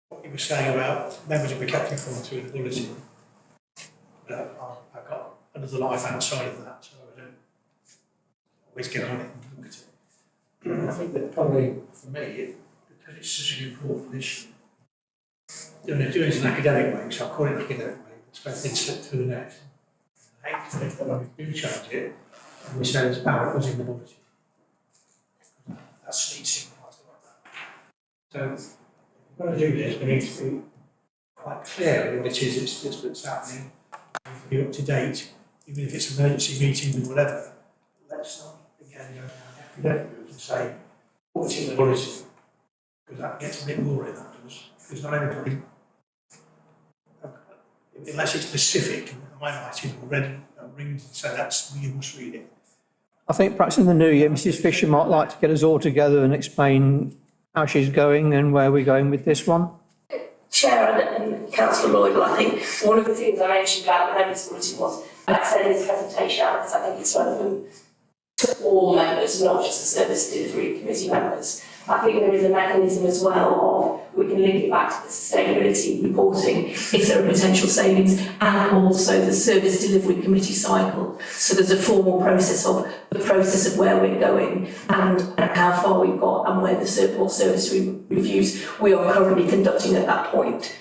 What he was saying about members will be kept informed through the bulletin. I've got another life outside of that, so I don't always get on it and look at it. I think that probably for me, because it's such an important issue, doing it as an academic way, so I call it an academic way, it's both things slip through the net. I hate to think that when we do change it, and we say this power was in the bulletin. That sneaks in quite a lot. So, if we're going to do this, we need to be quite clear what it is that's happening, be up to date, even if it's an emergency meeting or whatever. Let's not again go down every day and say, what's in the bulletin? Because that gets a bit boring, that does. Because not everybody, unless it's specific and highlighted or read and ringed, so that's, you must read it. I think perhaps in the new year, Mrs. Fisher might like to get us all together and explain how she's going and where we're going with this one. Chair and Councillor Lloyd, I think one of the things I mentioned about the members' bulletin was I'd send this presentation out because I think it's relevant to all members, not just the Service Delivery Committee members. I think there is a mechanism as well of we can link it back to the sustainability reporting if there are potential savings, and also the Service Delivery Committee cycle. So there's a formal process of the process of where we're going and how far we've got and where the service reviews we are currently conducting at that point.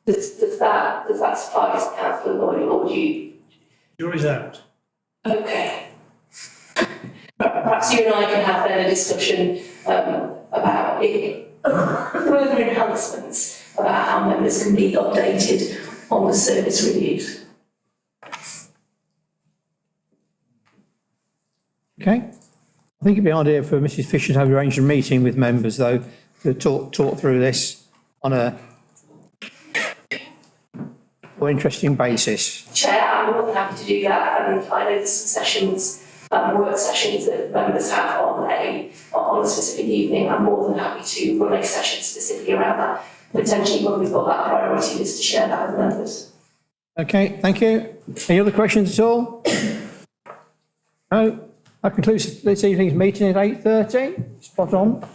Does that suffice, Councillor Lloyd, or do you? Jury's out. Okay. Perhaps you and I can have then a discussion about further enhancements about how members can be updated on the service reviews. Okay. I think it'd be an idea for Mrs. Fisher to have arranged a meeting with members, though, to talk through this on a more interesting basis. Chair, I'm more than happy to do that, and I know there's some sessions, work sessions that members have on on a specific evening, I'm more than happy to run a session specifically around that. Potentially when we've got that priority is to share that with members. Okay, thank you. Any other questions at all? No? That concludes this evening's meeting at 8:30. Spot on.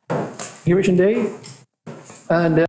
Thank you, Rich and Dee. And